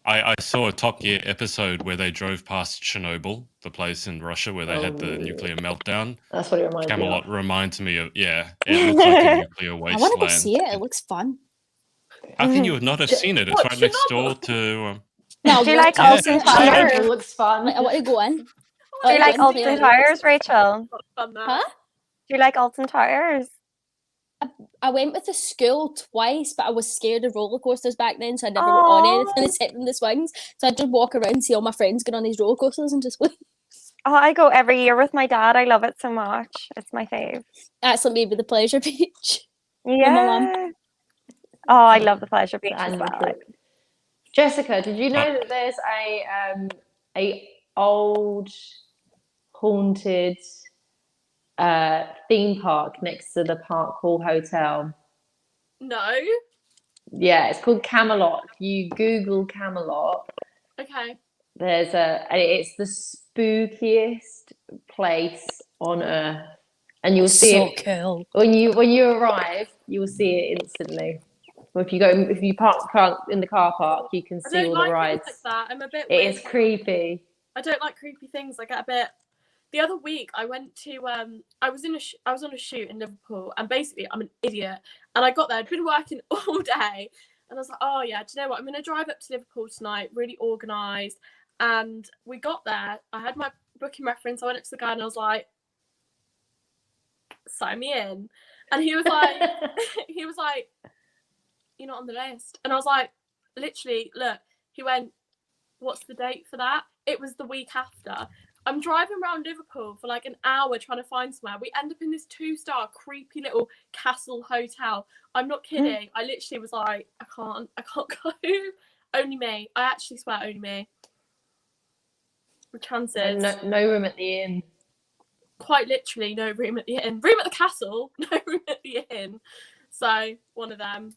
I saw a Top Gear episode where they drove past Chernobyl, the place in Russia where they had the Oh. nuclear meltdown. That's what it reminds me Camelot of. reminds me of, yeah, it looks like a nuclear I wasteland. want to go see it. It looks fun. How can you not have seen it? It's What, right next door Chernobyl? to. No, Do you I like want Alton to- Towers? Chernobyl looks fun. Like, I want to go in. Do you like Alton Alton Towers, Rachel? Fun that. Huh? Do you like Alton Towers? I went with the school twice, but I was scared of roller coasters back then, so I never went on Aw. anything except in the swings. So I'd just walk around, see all my friends get on these roller coasters and just wait. Oh, I go every year with my dad. I love it so much. It's my fave. That's like maybe the Pleasure Beach. Yeah. my mum. Oh, I love the Pleasure Beach as And well. Jessica, did you know that there's a old haunted theme park next to the Park Hall Hotel? No. Yeah, it's called Camelot. If you Google Camelot, Okay. it's the spookiest place on earth, and you'll see So it cool. when you arrive. You will see it instantly. Or if you park the car in the car park, you can I see don't all like the rides. things like that. I'm a bit It weird. is creepy. I don't like creepy things. I get a bit. The other week, I went to. I was on a shoot in Liverpool, and basically, I'm an idiot. And I got there. I'd been working all day, and I was like, "Oh yeah, do you know what? I'm going to drive up to Liverpool tonight. Really organised." And we got there. I had my booking reference. I went up to the guy, and I was like, "Sign me in." And he was like, "You're not on the list." And I was like, literally, look. He went, "What's the date for that?" It was the week after. I'm driving around Liverpool for like an hour trying to find somewhere. We end up in this 2-star creepy little castle hotel. I'm not kidding. I literally was like, I can't go. Only me. I actually swear, only me. The chances. No room at the inn. Quite literally, no room at the inn. Room at the castle, no room at the inn. So one of them.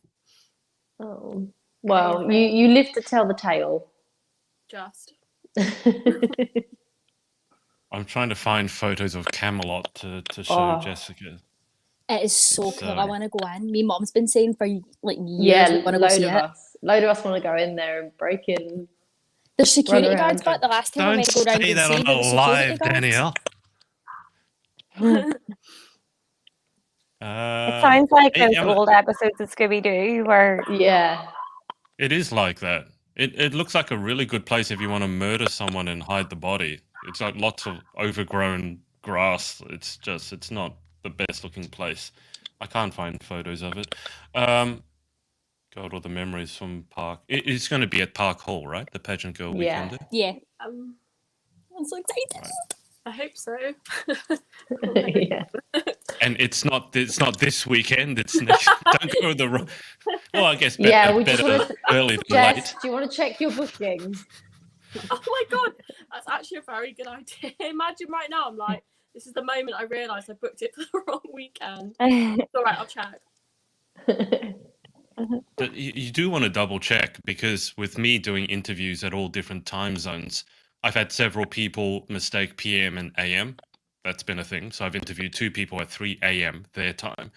Oh. Well, you live to tell the tale. Just. I'm trying to find photos of Camelot to show Oh. Jessica. It is so It's, cool. I want to go in. My mom's been saying for like years Yeah, we want to go see it. Load of us want to go in there and break in. The security Run guards, around. but the last time I Don't went to go round say and that see on the a security live, guards. Danielle. It sounds like those Emma, old episodes of Scooby-Doo where Yeah. it is like that. It looks like a really good place if you want to murder someone and hide the body. It's like lots of overgrown grass. It's not the best looking place. I can't find photos of it. God, all the memories from Park. It's going to be at Park Hall, right? The Pageant Girl Yeah. Weekender. Yeah. I'm so excited. Right. I hope so. Yeah. And it's not this weekend. It's next. Don't go the wrong. Well, I guess better, Yeah, we just better want to. early than Jess, late. do you want to check your bookings? Oh my god, that's actually a very good idea. Imagine right now, I'm like, this is the moment I realise I booked it for the wrong weekend. It's all right, I'll check. But you do want to double check, because with me doing interviews at all different time zones, I've had several people mistake PM and AM. That's been a thing. So I've interviewed 2 people at 3 AM their time.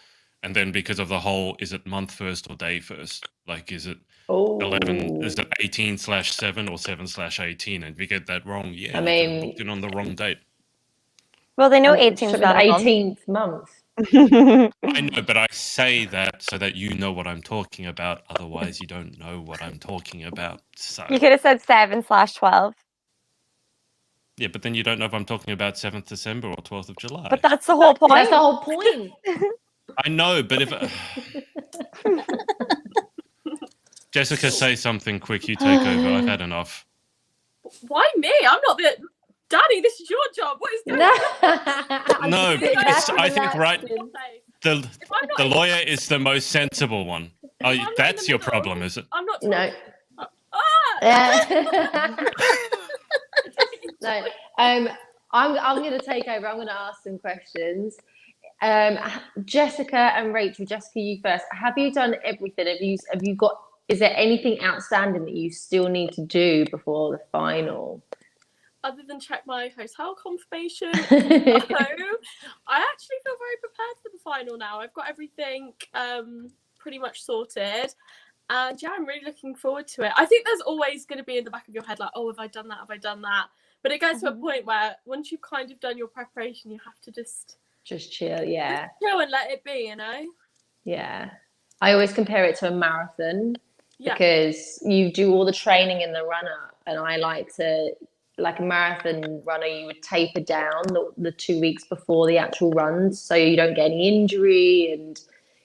And then because of the whole, is it month first or day first? Like, is it 11, is it 18/7 or 7/18? And if you get that wrong, yeah, I you mean- could have booked in on the wrong date. well, they know Should 18's be not the a month. 18th month. I know, but I say that so that you know what I'm talking about. Otherwise, you don't know what I'm talking about. So You could have said 7/12, yeah, but then you don't know if I'm talking about 7th December or 12th of July. but that's the whole point. That's the whole point. I know, but if Jessica, say something quick. You take over. I've had enough. Why me? I'm not the... Danny, this is your job. What is going on? No, That's I think right. Okay. The If I'm not the in- lawyer is the most sensible one. Oh, I'm not in that's the your middle. problem, is it? I'm not No. talking. No. I'm going to take over. I'm going to ask some questions. Jessica and Rachel. Jessica, you first. Have you done everything? Have you got? Is there anything outstanding that you still need to do before the final? Other than check my hotel confirmation, no. I actually feel very prepared for the final now. I've got everything pretty much sorted. And yeah, I'm really looking forward to it. I think there's always going to be in the back of your head, like, oh, have I done that? Have I done that? But it gets to a point where once you've kind of done your preparation, you have to just chill, yeah. Just chill and let it be, you know? Yeah. I always compare it to a marathon Yeah. because you do all the training in the run-up, and I like a marathon runner, you would taper down the 2 weeks before the actual runs so you don't get any injury, and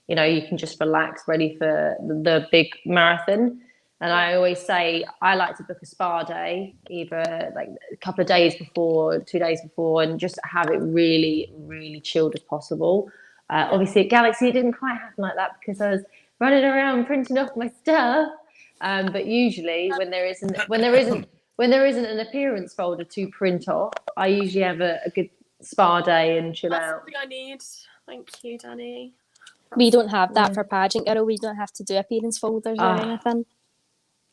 you know, you can just relax ready for the big marathon. And I always say I like to book a spa day, either like a couple of days before, 2 days before, and just have it really, really chilled as possible. Obviously at Galaxy it didn't quite happen like that because I was running around printing off my stuff. But usually when there isn't an appearance folder to print off, I usually have a good spa day and chill That's out. something I need. Thank you, Danny. We don't have that for Pageant Girl. We don't have to do appearance folders or anything.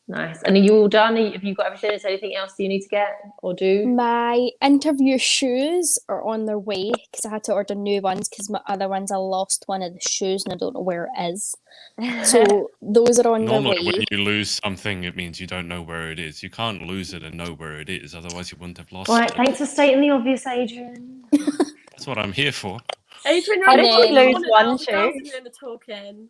Nice. And are you all done? Have you got everything? Is there anything else you need to get or do? My interview shoes are on their way because I had to order new ones because my other ones, I lost one of the shoes and I don't know where it is. So those are on Normally, their way. when you lose something, it means you don't know where it is. You can't lose it and know where it is. Otherwise, you wouldn't have lost Right, it. thanks for stating the obvious, Adrian. That's what I'm here for. Adrian, How you're did on you the lose corner one now. The girls shoe? are doing the talking.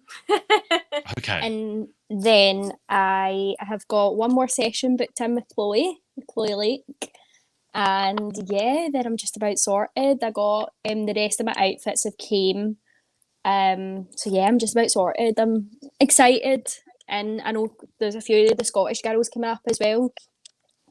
Okay. And then I have got one more session booked in with Chloe Lake. And yeah, then I'm just about sorted. I got the rest of my outfits have came. So yeah, I'm just about sorted. I'm excited. And I know there's a few of the Scottish girls coming up as well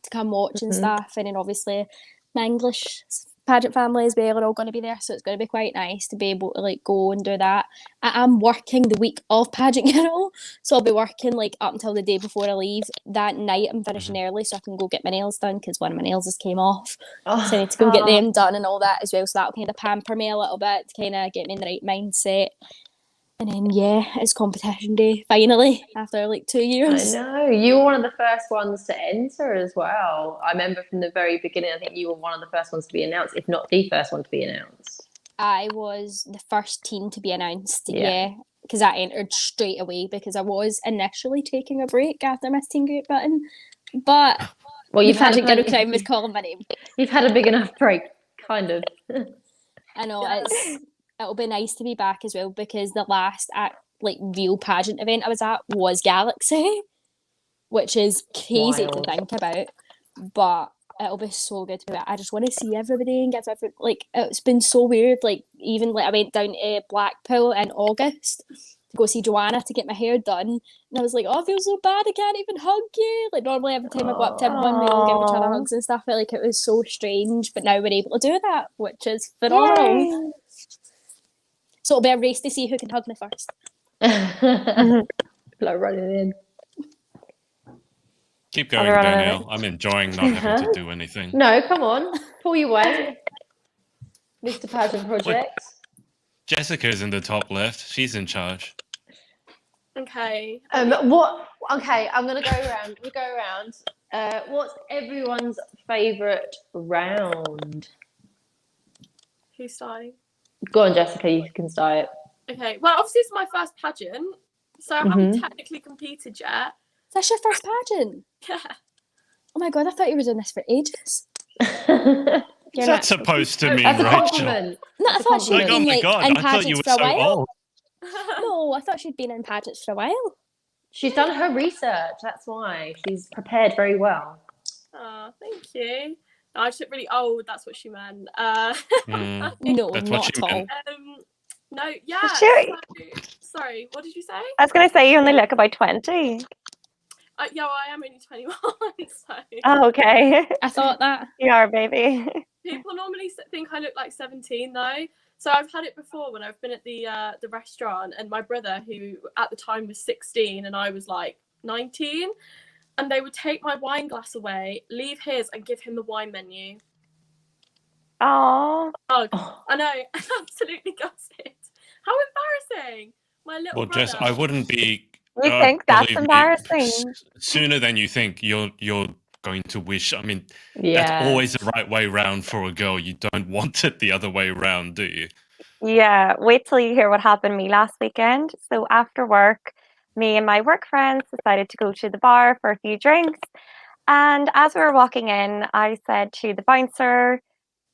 to come watch and stuff. And then obviously my English is pageant family as well are all going to be there, so it's going to be quite nice to be able to like go and do that. I am working the week of Pageant Girl, so I'll be working like up until the day before I leave. That night I'm finishing early so I can go get my nails done because one of my nails just came off. So I need to go get them done and all that as well, so that'll kind of pamper me a little bit to kind of get me in the right mindset. And then it's competition day finally after like 2 years. I know, you were one of the first ones to enter as well. I remember from the very beginning, I think you were one of the first ones to be announced, if not the first one to be announced. I was the first teen to be announced, Yeah. because I entered straight away because I was initially taking a break after Miss Teen Great Britain, but Well, the Pageant Girl crowd was calling my name. You've had a big enough break, kind of. I know, it'll be nice to be back as well because the last real pageant event I was at was Galaxy, which is crazy to Wild. think about, but it'll be so good to be back. I just want to see everybody and give it's been so weird. Like even I went down to Blackpool in August to go see Joanna to get my hair done, and I was like, oh, I feel so bad, I can't even hug you. Like normally every time I go up to everyone we all give each other hugs and stuff, but like it was so strange, but now we're able to do that, which is phenomenal. Yay. So it'll be a race to see who can hug me first. Like running in. Keep going, Danielle. I'm enjoying not having to do anything. No, come on. Pull your weight. Mr. Pageant Project. Jessica's in the top left. She's in charge. Okay. What? Okay, I'm gonna go around. We go around. What's everyone's favourite round? Who's starting? Go on, Jessica. You can start. Okay. Well, obviously it's my first pageant, so I haven't technically competed yet. That's your first pageant? Yeah. Oh my god, I thought you were doing this for ages. What's that supposed to mean, That's a Rachel? compliment. No, I thought she'd Like, oh been my God, in I thought you pageants were for a so while. old. No, I thought she'd been in pageants for a while. She's done her research. That's why she's prepared very well. Oh, thank you. No, I just look really old. That's what she meant. No, That's what not she at all. meant. No, yeah. Sure. Sorry, what did you say? I was going to say you only look about 20. Yeah, well, I am only 21, so Oh, okay. I thought that. You are, baby. people normally think I look like 17 though. So I've had it before when I've been at the restaurant, and my brother, who at the time was 16 and I was like 19, and they would take my wine glass away, leave his, and give him the wine menu. Oh. Oh, I know, absolutely gutted. How embarrassing! My little Well, brother. Jess, I wouldn't be. You think that's believe me, embarrassing? Sooner than you think, you're going to wish. I mean, Yeah. that's always the right way round for a girl. You don't want it the other way round, do you? Yeah, wait till you hear what happened to me last weekend. So after work, me and my work friends decided to go to the bar for a few drinks. And as we were walking in, I said to the bouncer,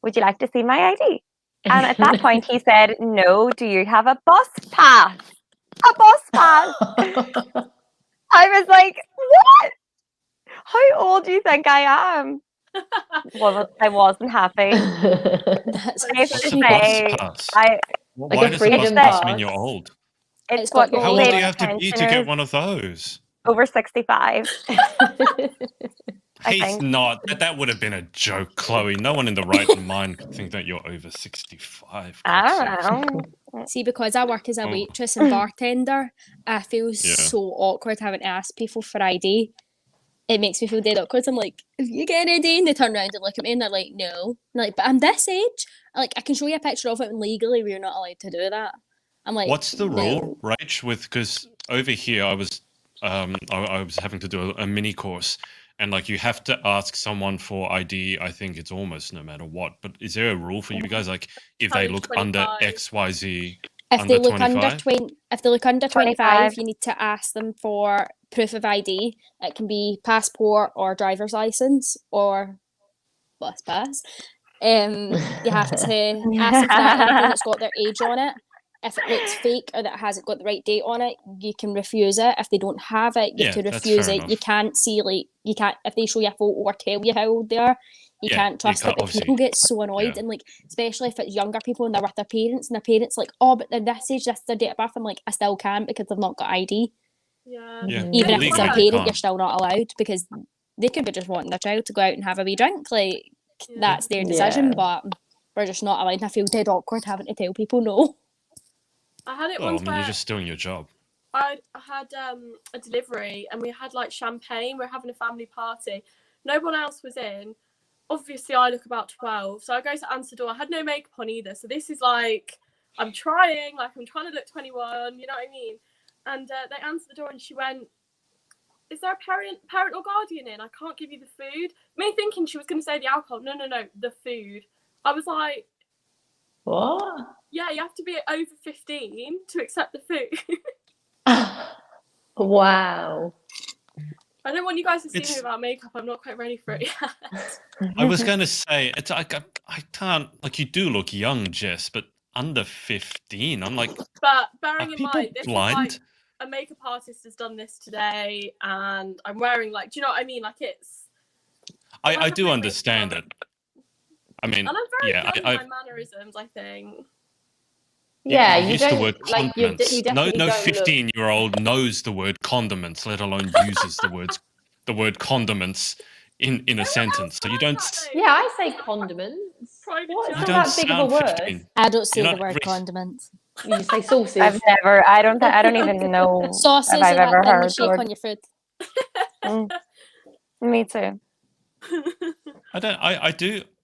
would you like to see my ID? And at that point he said, no, do you have a bus pass? A bus pass. I was like, what? How old do you think I am? Well, I wasn't happy. That's I have What's to a say, bus pass? I Like Why a does a bus freedom pass mean pass. you're old? it's It's what got your How the old do age. you have to be to pensioners get one of those? over 65. I He's think. not. That would have been a joke, Chloe. No one in the right mind could think that you're over 65. I don't know. See, because I work as a Oh. waitress and bartender, I feel Yeah. so awkward having to ask people for ID. It makes me feel dead awkward. I'm like, if you get an ID, and they turn around and look at me and they're like, no. I'm like, but I'm this age. Like, I can show you a picture of it, and legally we're not allowed to do that. I'm like, What's the no. rule, Rach? Because over here I was having to do a mini course, and like you have to ask someone for ID. I think it's almost no matter what. But is there a rule for you guys? Like if they Under look under 25. XYZ, If under they look 25? under 20, if they look under 25, 25. you need to ask them for proof of ID. It can be passport or driver's license or bus pass. You have to ask them for that, anything that's got their age on it. If it looks fake or that hasn't got the right date on it, you can refuse it. If they don't have it, you Yeah, have to that's refuse fair it. enough. You can't see, like, you can't, if they show you a photo or tell you how old they are, you Yeah, can't you trust can't- it. But people obviously, get so annoyed, yeah. and like, especially if it's younger people and they're with their parents, and their parents like, oh, but they're this age, this is their date of birth. I'm like, I still can't because they've not got ID. Yeah. Yeah, Even if it's legally their you parent, you're can't. still not allowed because they could be just wanting their child to go out and have a wee drink. Like, Yeah. that's their decision. Yeah. But we're just not allowed. And I feel dead awkward having to tell people no. I had it Well, I once mean, you're where just doing your job. I had a delivery and we had like champagne. We were having a family party. No one else was in. Obviously, I look about 12, so I go to answer the door. I had no makeup on either, so this is like I'm trying to look 21. You know what I mean? And they answered the door and she went, "Is there a parent or guardian in? I can't give you the food." Me thinking she was going to say the alcohol. No, the food. I was like, What? yeah, you have to be over 15 to accept the food. Wow. I don't want you guys to see me without makeup. I'm not quite ready for it yet. I was going to say, it's I can't, like, you do look young, Jess, but under 15, I'm like, But are bearing in people mind, this blind? is like a makeup artist has done this today, and I'm wearing like, do you know what I mean? Like it's. I do understand it. I mean, And I'm very yeah, good at my mannerisms, I think. Yeah, you you used the don't word like you condiments. definitely No don't 15-year-old knows the word condiments, let alone uses the word condiments in a sentence. So you don't Yeah, I say condiments. What? It's you not don't that big of a sound word. 15. I don't say You're the not word rec- condiments. You just say sauces. I don't even know Sauces if I've are ever that thing you heard shake or on your food. me too.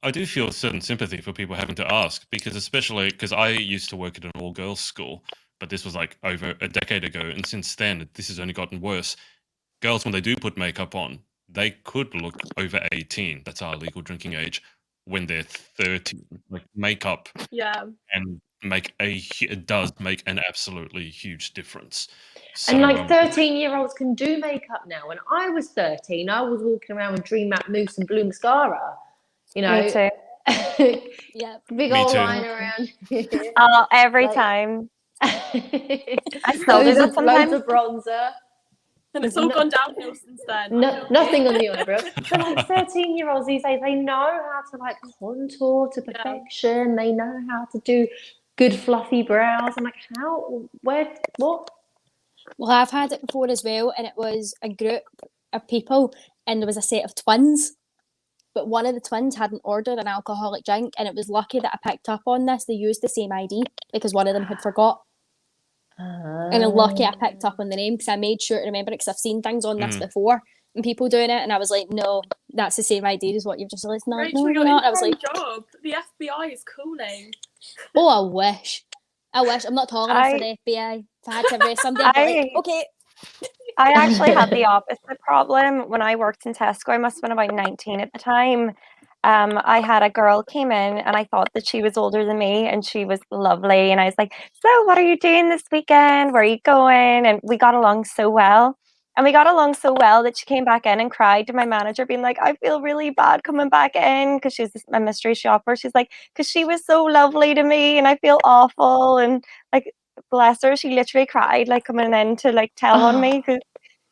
I do feel a certain sympathy for people having to ask, because especially because I used to work at an all-girls school, but this was like over a decade ago, and since then this has only gotten worse. Girls, when they do put makeup on, they could look over 18. That's our legal drinking age. When they're 13, like makeup, Yeah, and it does make an absolutely huge difference. So, And like 13-year-olds can do makeup now. When I was 13, I was walking around with Dream Matte Mousse and blue mascara. You know, Me too. Yeah. big Me old too. line around here. Every Like- time. I still do that Loads sometimes. of bronzer. and it's all gone downhill since then. Nothing on the eyebrows. But like 13-year-olds these days, they know how to like contour to perfection. They know how to do good fluffy brows. I'm like, how? Where? What? Well, I've had it before as well, and it was a group of people, and there was a set of twins. But one of the twins hadn't ordered an alcoholic drink, and it was lucky that I picked up on this. They used the same ID because one of them had forgot. And I'm lucky I picked up on the name because I made sure to remember it because I've seen things on this before and people doing it, and I was like, no, that's the same ID as what you've just listed. No, Rachel, no, you're not. in I was like, job. The FBI is calling. oh, I wish. I'm not tall enough for the FBI. If I had to arrest somebody, I'd be like, okay. I actually had the opposite problem when I worked in Tesco. I must have been about 19 at the time. I had a girl came in and I thought that she was older than me, and she was lovely. And I was like, so what are you doing this weekend? Where are you going? And we got along so well. And we got along so well that she came back in and cried to my manager, being like, I feel really bad coming back in, because she's a mystery shopper. She's like, because she was so lovely to me and I feel awful. And like, bless her, she literally cried, like coming in to like tell on me,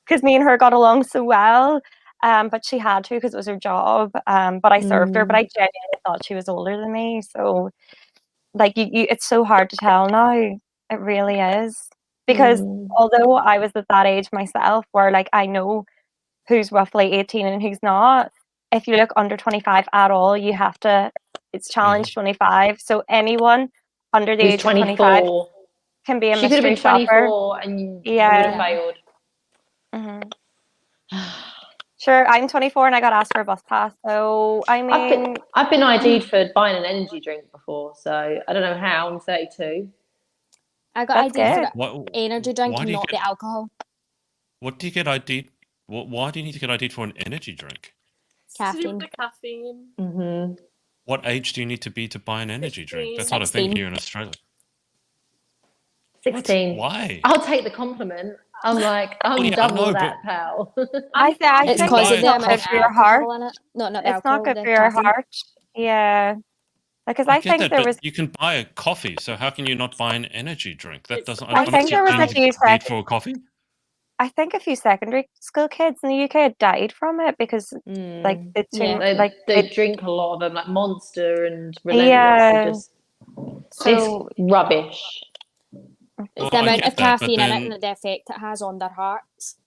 because me and her got along so well. But she had to because it was her job. But I served her, but I genuinely thought she was older than me. So like it's so hard to tell now. It really is. Because although I was at that age myself where like I know who's roughly 18 and who's not, if you look under 25 at all, you have to, it's challenge 25. So anyone under the Who's age of 25 can be a She could have mystery been shopper. 24 and you would have failed. Sure, I'm 24 and I got asked for a bus pass. So I mean, I've been ID'd for buying an energy drink before, so I don't know how. I'm 32. I got ID good. for an energy drink and not the alcohol. What do you get ID'd? Why do you need to get ID'd for an energy drink? Caffeine. The caffeine. Mm-hmm. What age do you need to be to buy an energy drink? That's 16. not a thing here in Australia. 16. What? Why? I'll take the compliment. I'm like, I'm double that, pal. I think It's because of the not amount good of for your heart. alcohol in it. No, not the It's alcohol, not good the for your caffeine. heart. Yeah. Because I get think that, there but was. you can buy a coffee, so how can you not buy an energy drink? That doesn't. I think there was a few for a coffee. I think a few secondary school kids in the UK had died from it because, like, they drink a lot of them, like Monster and Relentless. Yeah. So it's rubbish. It's the amount of caffeine in it and the effect it has on their hearts.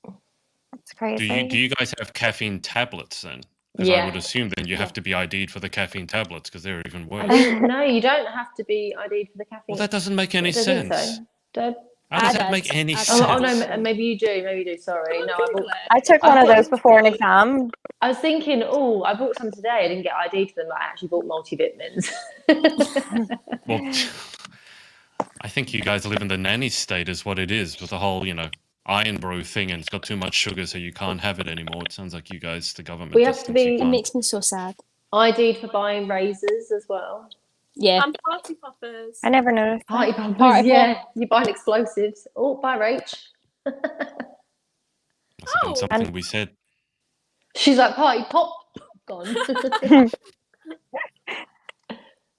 It's crazy. Do you guys have caffeine tablets then? Because I Yeah. would assume then you have to be ID'd for the caffeine tablets because they're even I worse. think, no, you don't have to be ID'd for the caffeine. Well, that doesn't make any I don't think sense. so. Don't. How does I that did. make any I sense? Oh, no, maybe you do. Maybe you do. Sorry. No, I took one of those before an exam. I was thinking, oh, I bought some today. I didn't get ID'd for them, but I actually bought multivitamins. Well, I think you guys live in the nanny state is what it is with the whole, iron brew thing, and it's got too much sugar, so you can't have it anymore. It sounds like you guys, the government, We just have to thinks you be- It can't. makes me so sad. ID'd for buying razors as well. Yeah. And party poppers. I never noticed. Party that. pumpers, Party yeah. You're buying explosives. Oh, bye, Rach. Must have been Oh. something we said. She's like, party pop. Gone.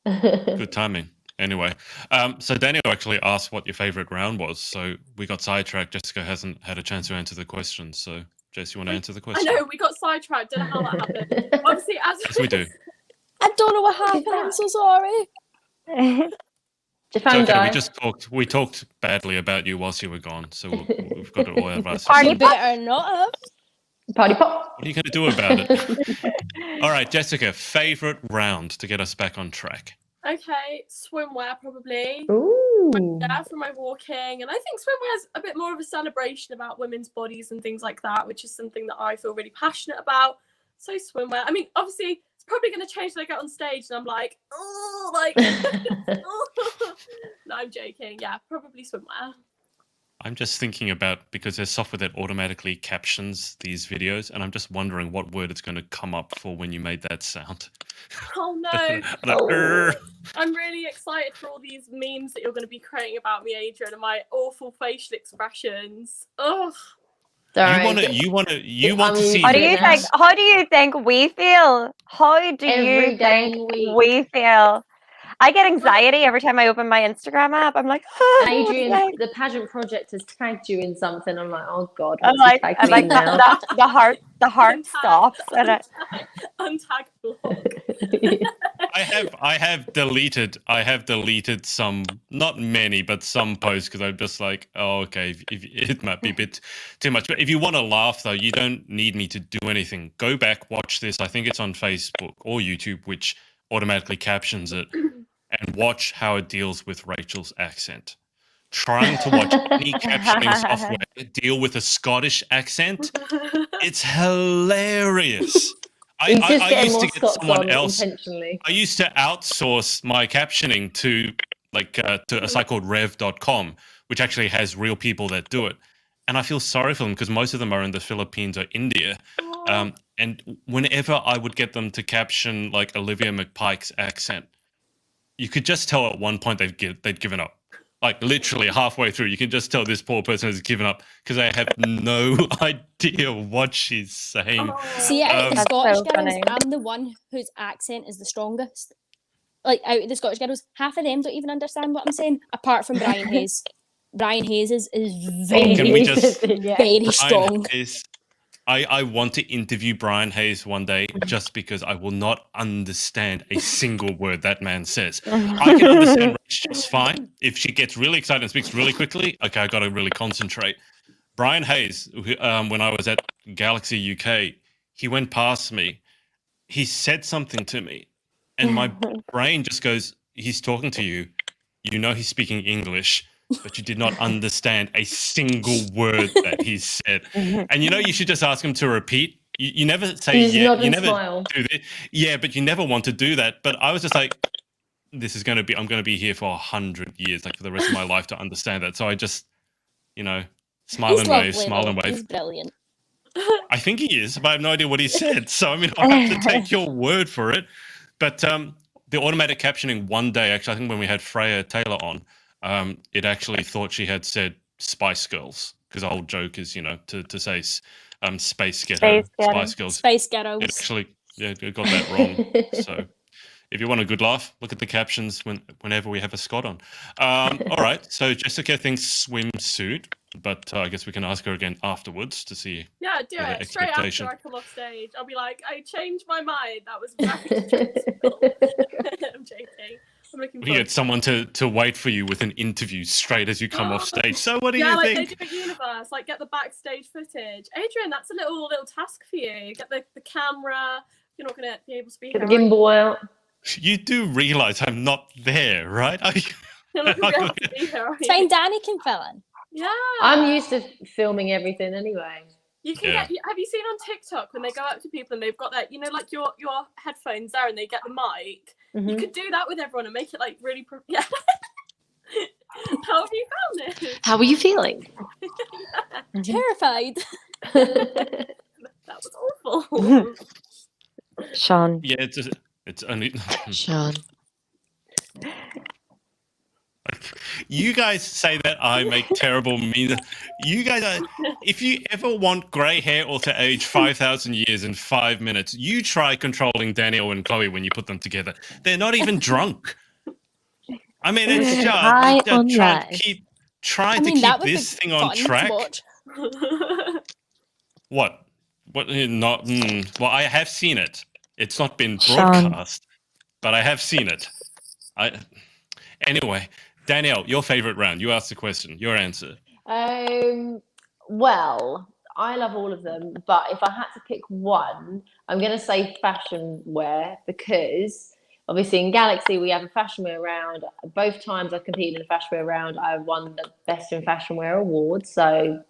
Good timing. Anyway, so Daniel actually asked what your favorite round was, so we got sidetracked. Jessica hasn't had a chance to answer the question, so Jess, you want to answer the I question? know, we got sidetracked. Don't know how that happened. Obviously, as Yes, we do. I don't know what happened. I'm so sorry. Your It's phone okay. died. We talked badly about you whilst you were gone, so we've got it all out of our You system. better not have. Party pop. What are you going to do about it? All right, Jessica, favorite round to get us back on track. okay, swimwear probably. Ooh. Yeah, for my walking. And I think swimwear is a bit more of a celebration about women's bodies and things like that, which is something that I feel really passionate about. So swimwear. I mean, obviously, it's probably going to change when I get on stage and I'm like, oh, like, no, I'm joking. Yeah, probably swimwear. I'm just thinking about, because there's software that automatically captions these videos, and I'm just wondering what word it's going to come up for when you made that sound. Oh no. Like, Oh. I'm really excited for all these memes that you're going to be creating about me, Adrian, and my awful facial expressions. Ugh. Sorry. You want to see How do you Now. think? How do you think we feel? How do Every you dang think week. we feel? I get anxiety every time I open my Instagram app. I'm like, oh, And what's Adrian, next? the pageant project has tagged you in something. I'm like, oh God, I'm what's he like, tagged I'm me like in now? the heart Untag- stops, and untag blog. I have deleted some, not many, but some posts, because I'm just like, oh, okay, if it might be a bit too much. But if you want to laugh, though, you don't need me to do anything. Go back, watch this. I think it's on Facebook or YouTube, which automatically captions it, and watch how it deals with Rachel's accent. Trying to watch any captioning software deal with a Scottish accent, it's hilarious. He's just I getting used more to get Scots someone on else. intentionally. I used to outsource my captioning to to a site called rev.com, which actually has real people that do it. And I feel sorry for them because most of them are in the Philippines or India. And whenever I would get them to caption like Olivia McPike's accent, you could just tell at one point they'd given up. Like literally halfway through, you can just tell this poor person has given up because they have no idea what she's saying. See, out of the That's Scottish so girls, funny. I'm the one whose accent is the strongest. Like, out of the Scottish girls, half of them don't even understand what I'm saying, apart from Brian Hayes. Brian Hayes is very, Can we just- Yeah. very Brian strong. Hayes, I want to interview Brian Hayes one day just because I will not understand a single word that man says. I can understand Rach just fine. If she gets really excited and speaks really quickly, okay, I got to really concentrate. Brian Hayes, when I was at Galaxy UK, he went past me. He said something to me, and my brain just goes, he's talking to you. You know he's speaking English, but you did not understand a single word that he said. And you should just ask him to repeat. You never say You just yeah. nod You and never smile. do this. Yeah, but you never want to do that. But I was just like, I'm going to be here for 100 years, like for the rest of my life to understand that. So I just, smile He's and wave, lovely, smile though. and wave. He's brilliant. I think he is, but I have no idea what he said. So, I'll have to take your word for it. But the automatic captioning one day, actually, I think when we had Freya Taylor on, it actually thought she had said Spice Girls, because the whole joke is, to say Space Ghetto, Spice Girls. Spice Girls. It actually, it got that wrong. So if you want a good laugh, look at the captions whenever we have a Scot on. All right, so Jessica thinks swimsuit, but I guess we can ask her again afterwards to see. Yeah, do Yeah, it. Straight after expectation. I come off stage, I'll be like, I changed my mind. That was very stressful. I'm joking. I'm looking We forward get someone to wait for you with an interview straight as you come off stage. So what do yeah, you like think? they do at Universe, like get the backstage footage. Adrian, that's a little task for you. Get the camera, You're not going to be able to be Get the here. gimbal out. You do realize I'm not there, right? You're not going to be able to be here, are It's you? fine, Danny can fill in. Yeah. I'm used to filming everything anyway. You can Yeah. have you seen on TikTok when they go up to people and they've got that, like your headphones there and they get the mic? You could do that with everyone and make it like really yeah. How have you found it? How are you feeling? Terrified. That was awful. Sean. Yeah, it's only Sean. You guys say that I make terrible mean. You guys are. If you ever want grey hair or to age 5,000 years in 5 minutes, you try controlling Daniel and Chloe when you put them together. They're not even drunk. I mean, it's just High on trying life. to keep that would this be thing on fun to track. watch. What? Not. Well, I have seen it. It's not been Sean. broadcast, but I have seen it. Anyway, Danielle, your favorite round. You asked the question. Your answer. Well, I love all of them, but if I had to pick one, I'm going to say fashion wear because obviously in Galaxy we have a fashion wear round. Both times I've competed in a fashion wear round, I've won the Best in Fashion Wear award, so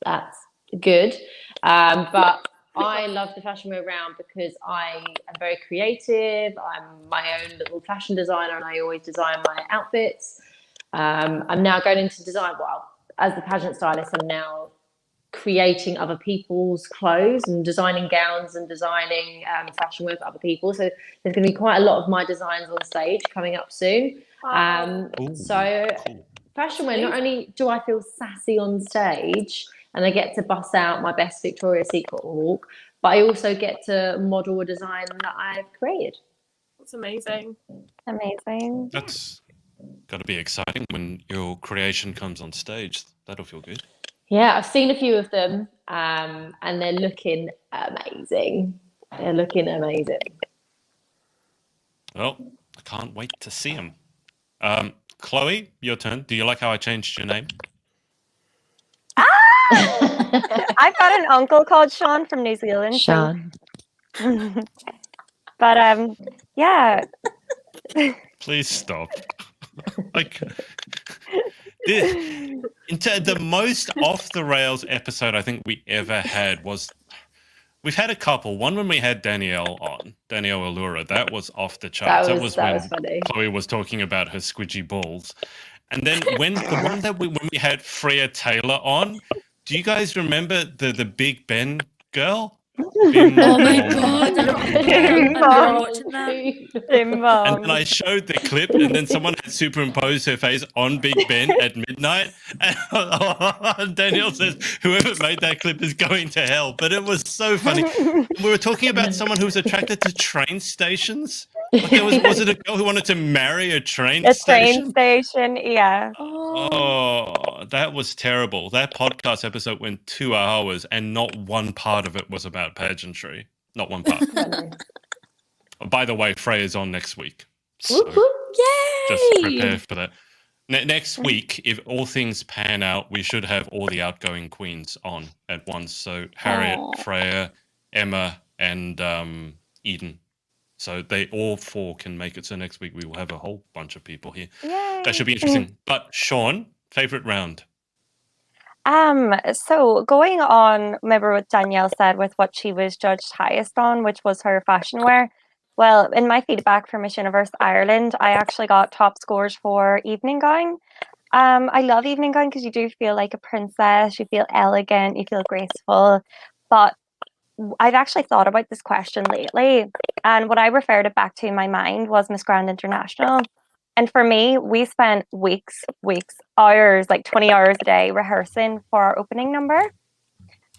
that's good. But I love the fashion wear round because I am very creative. I'm my own little fashion designer and I always design my outfits. I'm now going into design. Well, as the pageant stylist, I'm now creating other people's clothes and designing gowns and designing fashion wear for other people. So there's going to be quite a lot of my designs on stage coming up soon. So Cool. fashion wear, not only do I feel sassy on stage and I get to bust out my best Victoria's Secret walk, but I also get to model a design that I've created. That's amazing. Amazing. That's got to be exciting when your creation comes on stage. That'll feel good. Yeah, I've seen a few of them, and they're looking amazing. They're looking amazing. Well, I can't wait to see them. Chloe, your turn. Do you like how I changed your name? I've got an uncle called Sean from New Zealand. Sean. So. But yeah. Please stop. Like the most off the rails episode I think we ever had was. We've had a couple. One when we had Danielle Allura. That was off the charts. That was when funny. Chloe was talking about her squidgy balls. And then when we had Freya Taylor on, do you guys remember the Big Ben girl? Oh my god! I was watching that. And then I showed the clip, and then someone had superimposed her face on Big Ben at midnight. And Danielle says, "Whoever made that clip is going to hell." But it was so funny. We were talking about someone who was attracted to train stations. Like was it a girl who wanted to marry a train station? Train station, yeah. Oh, that was terrible. That podcast episode went 2 hours and not one part of it was about pageantry. Not one part. By the way, Freya's on next week. So just prepare for that. Next week, if all things pan out, we should have all the outgoing queens on at once. So Harriet, Freya, Emma, and Eden. So they all four can make it. So next week we will have a whole bunch of people here. Yay. That should be interesting. But Sean, favorite round? So going on, remember what Danielle said with what she was judged highest on, which was her fashion wear. Well, in my feedback for Miss Universe Ireland, I actually got top scores for evening gown. I love evening gown because you do feel like a princess, you feel elegant, you feel graceful. But I've actually thought about this question lately, and what I referred it back to in my mind was Miss Grand International. And for me, we spent weeks, hours, like 20 hours a day rehearsing for our opening number.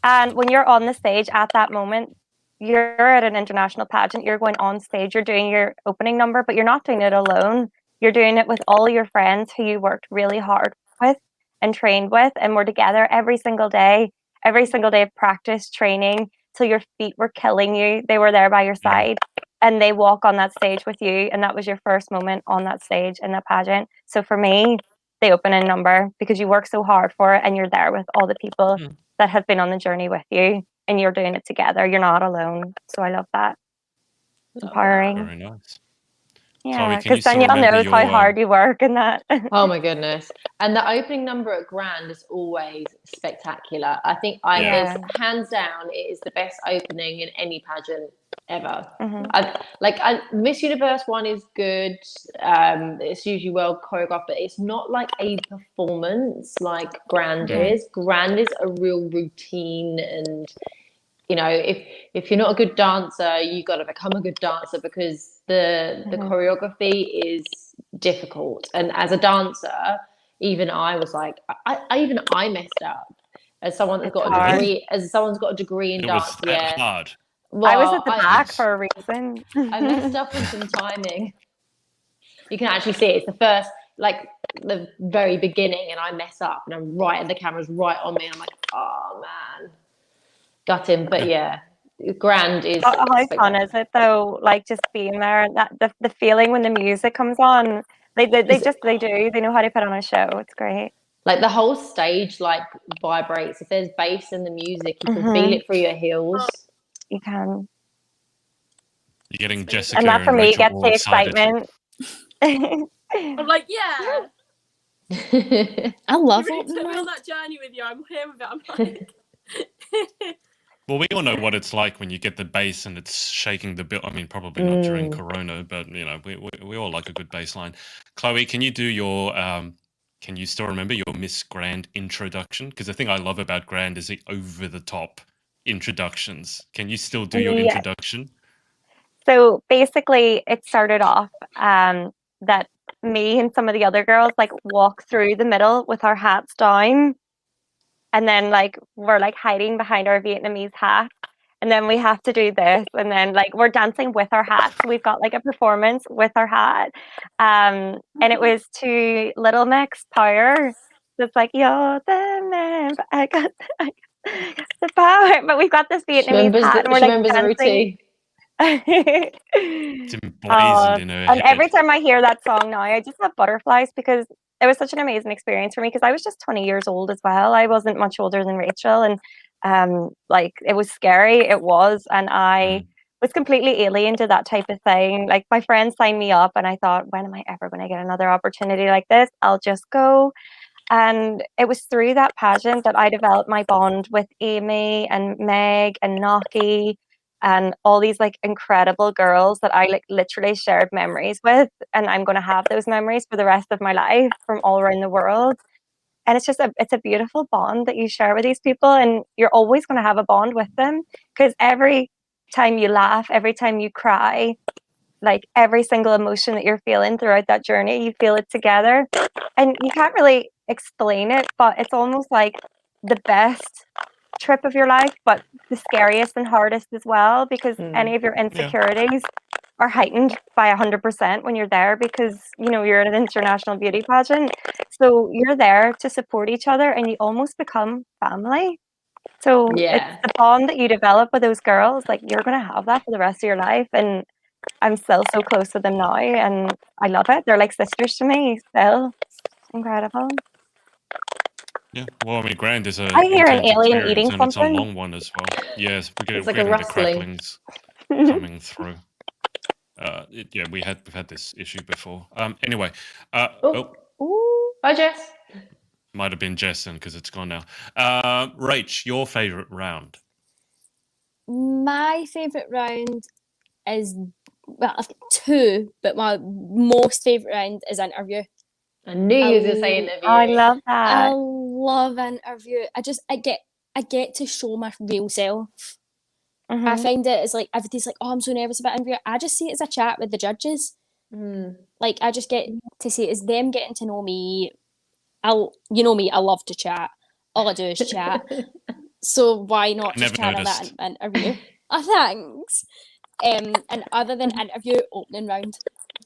And when you're on the stage at that moment, you're at an international pageant, you're going on stage, you're doing your opening number, but you're not doing it alone. You're doing it with all your friends who you worked really hard with and trained with, and we're together every single day of practice, training, till your feet were killing you. They were there by your side, and they walk on that stage with you, and that was your first moment on that stage in that pageant. So for me, the opening number, because you work so hard for it and you're there with all the people that have been on the journey with you, and you're doing it together. You're not alone. So I love that. empowering. Very nice. Yeah, Chloe, can you because still Danielle remember knows your how hard you work in that. Oh my goodness. And the opening number at Grand is always spectacular. I think Yeah. it's hands down, it is the best opening in any pageant ever. Mhm. Miss Universe one is good. It's usually well choreographed, but it's not like a performance like Grand is. Grand is a real routine, and you know, if you're not a good dancer, you got to become a good dancer because the choreography is difficult. And as a dancer, even I was like, I messed up as someone that's It's got a hard. degree, as someone's got a degree in It dance. was that Yeah, hard. I was at well, the back for a reason. I messed up on some timing. You can actually see it. It's the first, like the very beginning, and I mess up, and I'm right, and the camera's right on me. And I'm like, oh man, gutting. But yeah, Grand is How fun spectacular. is it though? Like just being there, and that the feeling when the music comes on. They do. They know how to put on a show. It's great. Like the whole stage like vibrates. If there's bass in the music, you can feel Mhm. it through your heels. You can, You're getting and Jessica that for and me Rachel gets all the excited. excitement. I'm like, yeah. I love You really opening took me on round. that journey with you. I'm here with it. I'm like, Well, we all know what it's like when you get the bass and it's shaking the bill. I mean, probably not during Corona, but you know, we all like a good bass line. Chloe, can you do your can you still remember your Miss Grand introduction? Because the thing I love about Grand is the over the top introductions. Can you still do your Yeah. introduction? So basically, it started off that me and some of the other girls like walk through the middle with our hats down, and then like we're like hiding behind our Vietnamese hats, and then we have to do this, and then like we're dancing with our hats. So we've got like a performance with our hat, and it was to Little Mix Power. So it's like you're the man, but I got the power. But we've got this Vietnamese hat, and we're She like remembers the dancing. routine. It's emblazoned in her And every head. time I hear that song now, I just have butterflies because it was such an amazing experience for me because I was just 20 years old as well. I wasn't much older than Rachel, and like it was scary. It was, and I was completely alien to that type of thing. Like my friends signed me up, and I thought, when am I ever going to get another opportunity like this? I'll just go. And it was through that pageant that I developed my bond with Amy and Meg and Noki and all these like incredible girls that I like literally shared memories with. And I'm going to have those memories for the rest of my life from all around the world. And it's just it's a beautiful bond that you share with these people. And you're always going to have a bond with them because every time you laugh, every time you cry, like every single emotion that you're feeling throughout that journey, you feel it together. And you can't really explain it, but it's almost like the best trip of your life, but the scariest and hardest as well, because any of your insecurities are heightened by 100% when you're there because, you know, you're at an international beauty pageant. So you're there to support each other and you almost become family. So it's the bond that you develop with those girls, like you're going to have that for the rest of your life. And I'm still so close to them now and I love it. They're like sisters to me still. Incredible. Yeah, well, I mean, Grand is a I hear an intense alien experience, eating and it's a something. long one as well. Yes, It's we're like a getting the rustling. cracklings coming through. Yeah, we've had this issue before. Anyway, Bye, Jess. might have been Jessen because it's gone now. Rach, your favorite round? My favourite round is, well, I've got two, but my most favourite round is interview. I knew you was going to say interview. I love I that. love interview. I get to show my real self. I find it as like everybody's like, oh, I'm so nervous about interview. I just see it as a chat with the judges. Like I just get to see it as them getting to know me. You know me, I love to chat. All I do is chat. So why not just channel that in interview? Oh, thanks. And other than interview, opening round.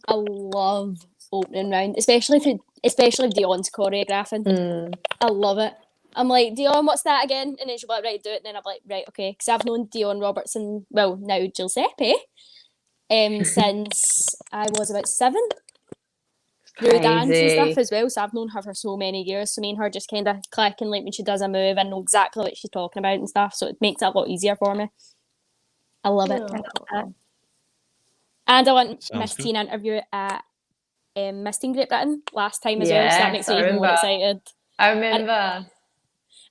I love opening round, especially Dion's choreographing. I love it. I'm like, Dion, what's that again? And then she'll be like, right, do it. And then I'm like, right, okay. Because I've known Dion Robertson, well, now Giuseppe, since I was about 7. Through dance and stuff as well. So I've known her for so many years. So me and her just kind of click, and like when she does a move, I know exactly what she's talking about and stuff. So it makes it a lot easier for me. I love it. And I want Sounds Miss good. Teen interview at Miss Teen Great Britain last time as well, so that makes Yes, me I even more remember. excited. I remember.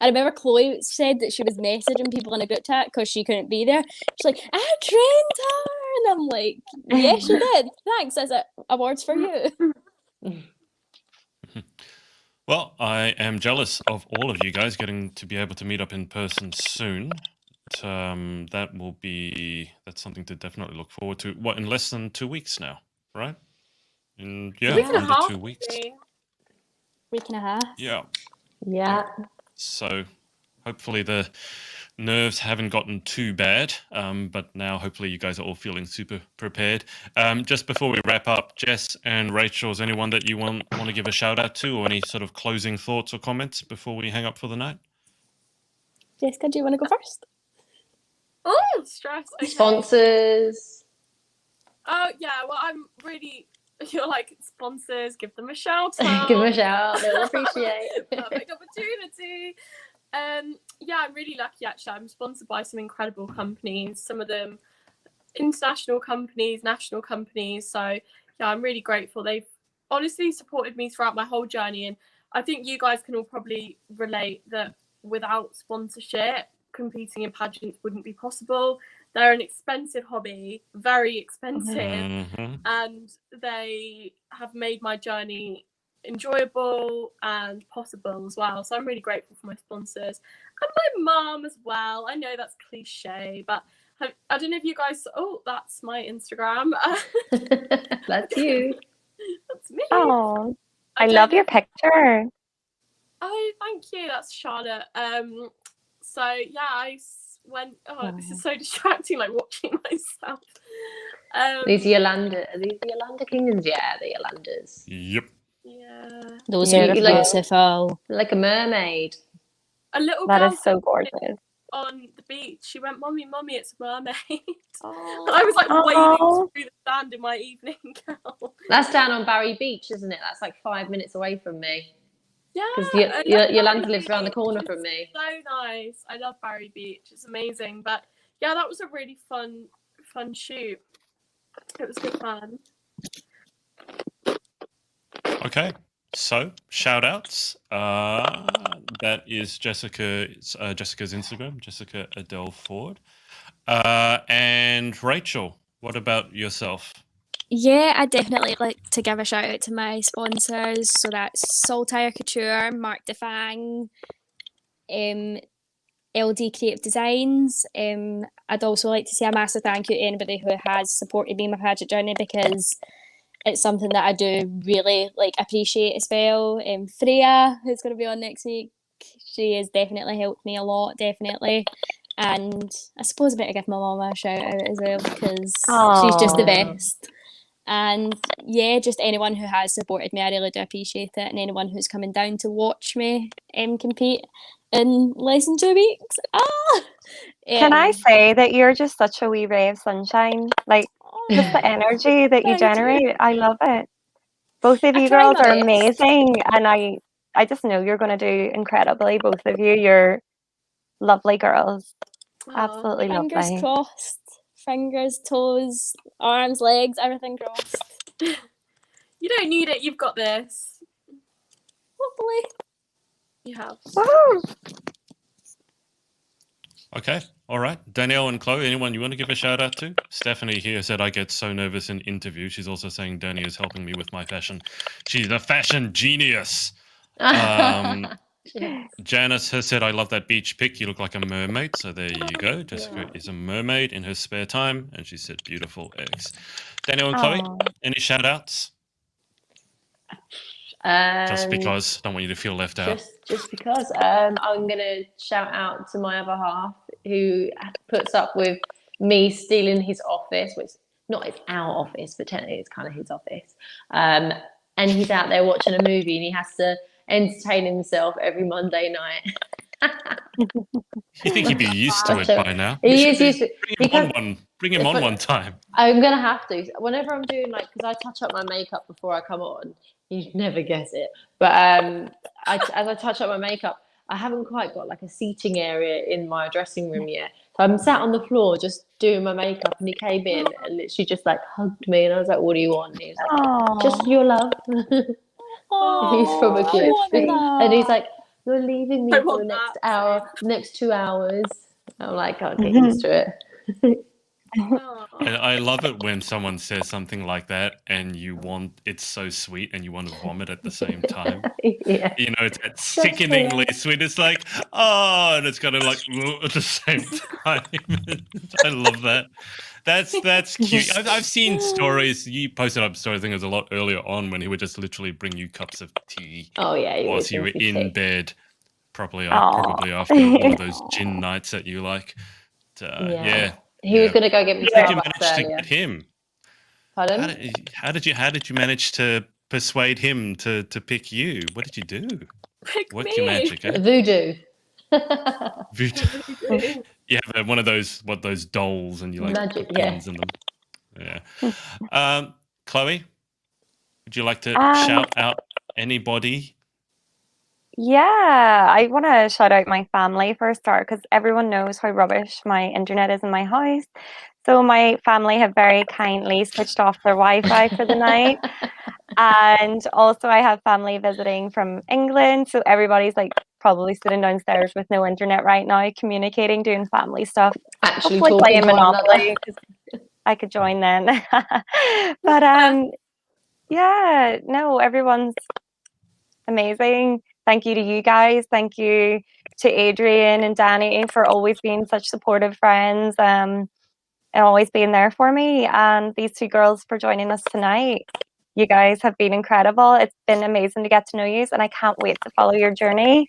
I remember Chloe said that she was messaging people in a group chat because she couldn't be there. She's like, I trained her. And I'm like, yes, you did. Thanks. That's it. Awards for you. Well, I am jealous of all of you guys getting to be able to meet up in person soon. That's something to definitely look forward to. What, in less than 2 weeks now, right? A week and a under half, 2 weeks. maybe. Week and a half. Yeah. Yeah. So hopefully the nerves haven't gotten too bad, but now hopefully you guys are all feeling super prepared. Just before we wrap up, Jess and Rachel, is anyone that you want to give a shout out to, or any sort of closing thoughts or comments before we hang up for the night? Jessica, do you want to go first? Oh, stress. Okay. Sponsors. Oh, yeah. Well, I'm really. You're like, sponsors, give them a shout out. Give them a shout. They'll appreciate it. Perfect opportunity. Yeah, I'm really lucky actually. I'm sponsored by some incredible companies, some of them international companies, national companies. So yeah, I'm really grateful. They've honestly supported me throughout my whole journey, and I think you guys can all probably relate that without sponsorship, competing in pageants wouldn't be possible. They're an expensive hobby, very expensive, and they have made my journey enjoyable and possible as well. So I'm really grateful for my sponsors and my mum as well. I know that's cliche, but I don't know if you guys. Oh, that's my Instagram. That's you. That's me. Oh, I love your picture. Oh, thank you. That's Charlotte. So yeah, I went. Oh, this is so distracting. Like watching myself. These Yolanda Kingdoms, yeah, the Yolandas. Yep. Yeah. Those are beautiful. Like a mermaid. A little That girl is so gorgeous. on the beach. She went, "Mummy, mummy, it's a mermaid." Oh. And I was like wading through the sand in my evening gown. That's down on Barry Beach, isn't it? That's like 5 minutes away from me. Yeah, because Yolanda lives around the corner from me. So nice. I love Barry Beach. It's amazing. But yeah, that was a really fun shoot. It was good fun. Okay, so shout outs. That is Jessica's Instagram, Jessica Adele Ford. And Rachel, what about yourself? Yeah, I definitely like to give a shout out to my sponsors. So that's Saltire Couture, Mark Defang, LD Creative Designs. I'd also like to say a massive thank you to anybody who has supported me in my pageant journey, because it's something that I do really appreciate as well. Freya, who's going to be on next week, she has definitely helped me a lot, definitely. And I suppose I better give my mama a shout out as well, because she's just the best. And yeah, just anyone who has supported me, I really do appreciate it. And anyone who's coming down to watch me compete in less than 2 weeks. Can I say that you're just such a wee ray of sunshine? Like, just the energy that you generate. I love it. Both of you girls are amazing. And I just know you're going to do incredibly, both of you. You're lovely girls. Absolutely lovely. Fingers crossed. Fingers, toes, arms, legs, everything crossed. You don't need it. You've got this. Hopefully. You have. Woo! Okay, all right. Danielle and Chloe, anyone you want to give a shout out to? Stephanie here said, I get so nervous in interviews. She's also saying Danny is helping me with my fashion. She's a fashion genius. Janice has said, I love that beach pic. You look like a mermaid. So there you go. Jessica is a mermaid in her spare time. And she said, beautiful eggs. Danielle and Chloe, any shout outs? Just because. Don't want you to feel left out. Just because. I'm going to shout out to my other half, who puts up with me stealing his office, which not it's our office, but technically it's kind of his office. And he's out there watching a movie, and he has to entertain himself every Monday night. You think he'd be used to it by now? He is used to it. Bring him on one time. I'm going to have to. Whenever I'm doing, because I touch up my makeup before I come on, you'd never guess it. But as I touch up my makeup, I haven't quite got a seating area in my dressing room yet. So I'm sat on the floor just doing my makeup, and he came in and literally just like hugged me, and I was like, "What do you want?" And he was like, "Just your love." He's from a I gift, want that. and he's like, "You're leaving me I for the want next that. hour, next 2 hours." I'm like, "I'll get used to it." Oh. I love it when someone says something like that and it's so sweet and you want to vomit at the same time. Yeah. You know, it's that sickeningly sweet. It's like, oh, and it's kind of like at the same time. I love that. That's cute. I've seen stories. You posted up a story, I think it was a lot earlier on, when he would just literally bring you cups of tea Oh yeah, he whilst you were drinks his in tea. bed, probably Aw. after one of those gin nights that you like. Yeah. He was going to go get me How did you Starbucks manage to earlier. get him? Pardon? How did you manage to persuade him to pick you? What did you do? Pick What's me. your magic? Eh? Voodoo. Voodoo. You have one of those dolls, and you like Magic, put yeah. pins in them. Yeah. Chloe, would you like to Um, shout out anybody? Yeah, I want to shout out my family for a start because everyone knows how rubbish my internet is in my house. So my family have very kindly switched off their Wi-Fi for the night. And also I have family visiting from England. So everybody's like probably sitting downstairs with no internet right now, communicating, doing family stuff. Actually Hopefully talking playing to one Monopoly another. 'cause I could join then. But yeah, no, everyone's amazing. Thank you to you guys. Thank you to Adrian and Danny for always being such supportive friends and always being there for me. And these two girls for joining us tonight. You guys have been incredible. It's been amazing to get to know you, and I can't wait to follow your journey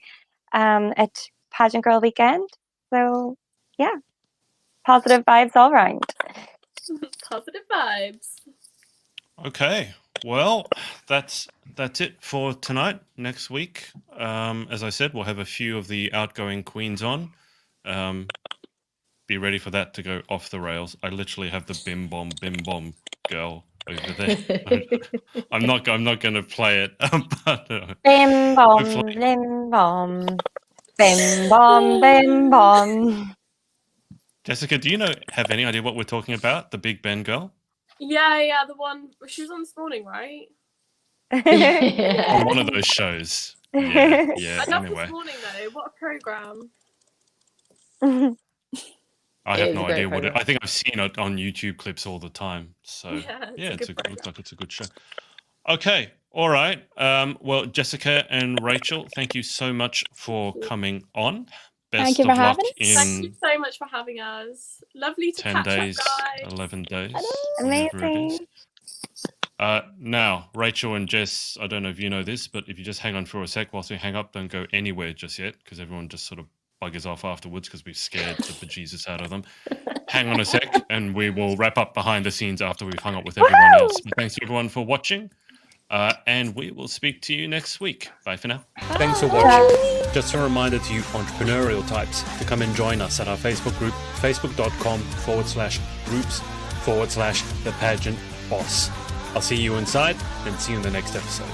at Pageant Girl Weekend. So, yeah, positive vibes all around. Positive vibes. Okay. Well, that's it for tonight. Next week, as I said, we'll have a few of the outgoing queens on. Be ready for that to go off the rails. I literally have the bim bom girl over there. I'm not going to play it, but Bim bom, hopefully- bim bom, bim bom, bim bom. Jessica, do you have any idea what we're talking about? The Big Ben girl? Yeah, the one she was on this morning, right? On one of those shows. Yeah. I love Anyway, this morning though. What a program! I It have is no a great idea what it. program. I think I've seen it on YouTube clips all the time. So Yeah, it looks like it's a good show. Okay, all right. Well, Jessica and Rachel, thank you so much for coming on. Best Thank you of for luck having us. Thank you in so much for having us. Lovely to 10 catch days, up, guys. 11 days, Hello. whatever it is. Amazing. Now, Rachel and Jess, I don't know if you know this, but if you just hang on for a sec whilst we hang up, don't go anywhere just yet, because everyone just sort of buggers off afterwards because we've scared the bejesus out of them. Hang on a sec, and we will wrap up behind the scenes after we've hung up with everyone else. Thanks everyone for watching, and we will speak to you next week. Bye for now. Thanks for watching. Just a reminder to you entrepreneurial types to come and join us at our Facebook group, facebook.com/groups/the pageant boss. I'll see you inside and see you in the next episode.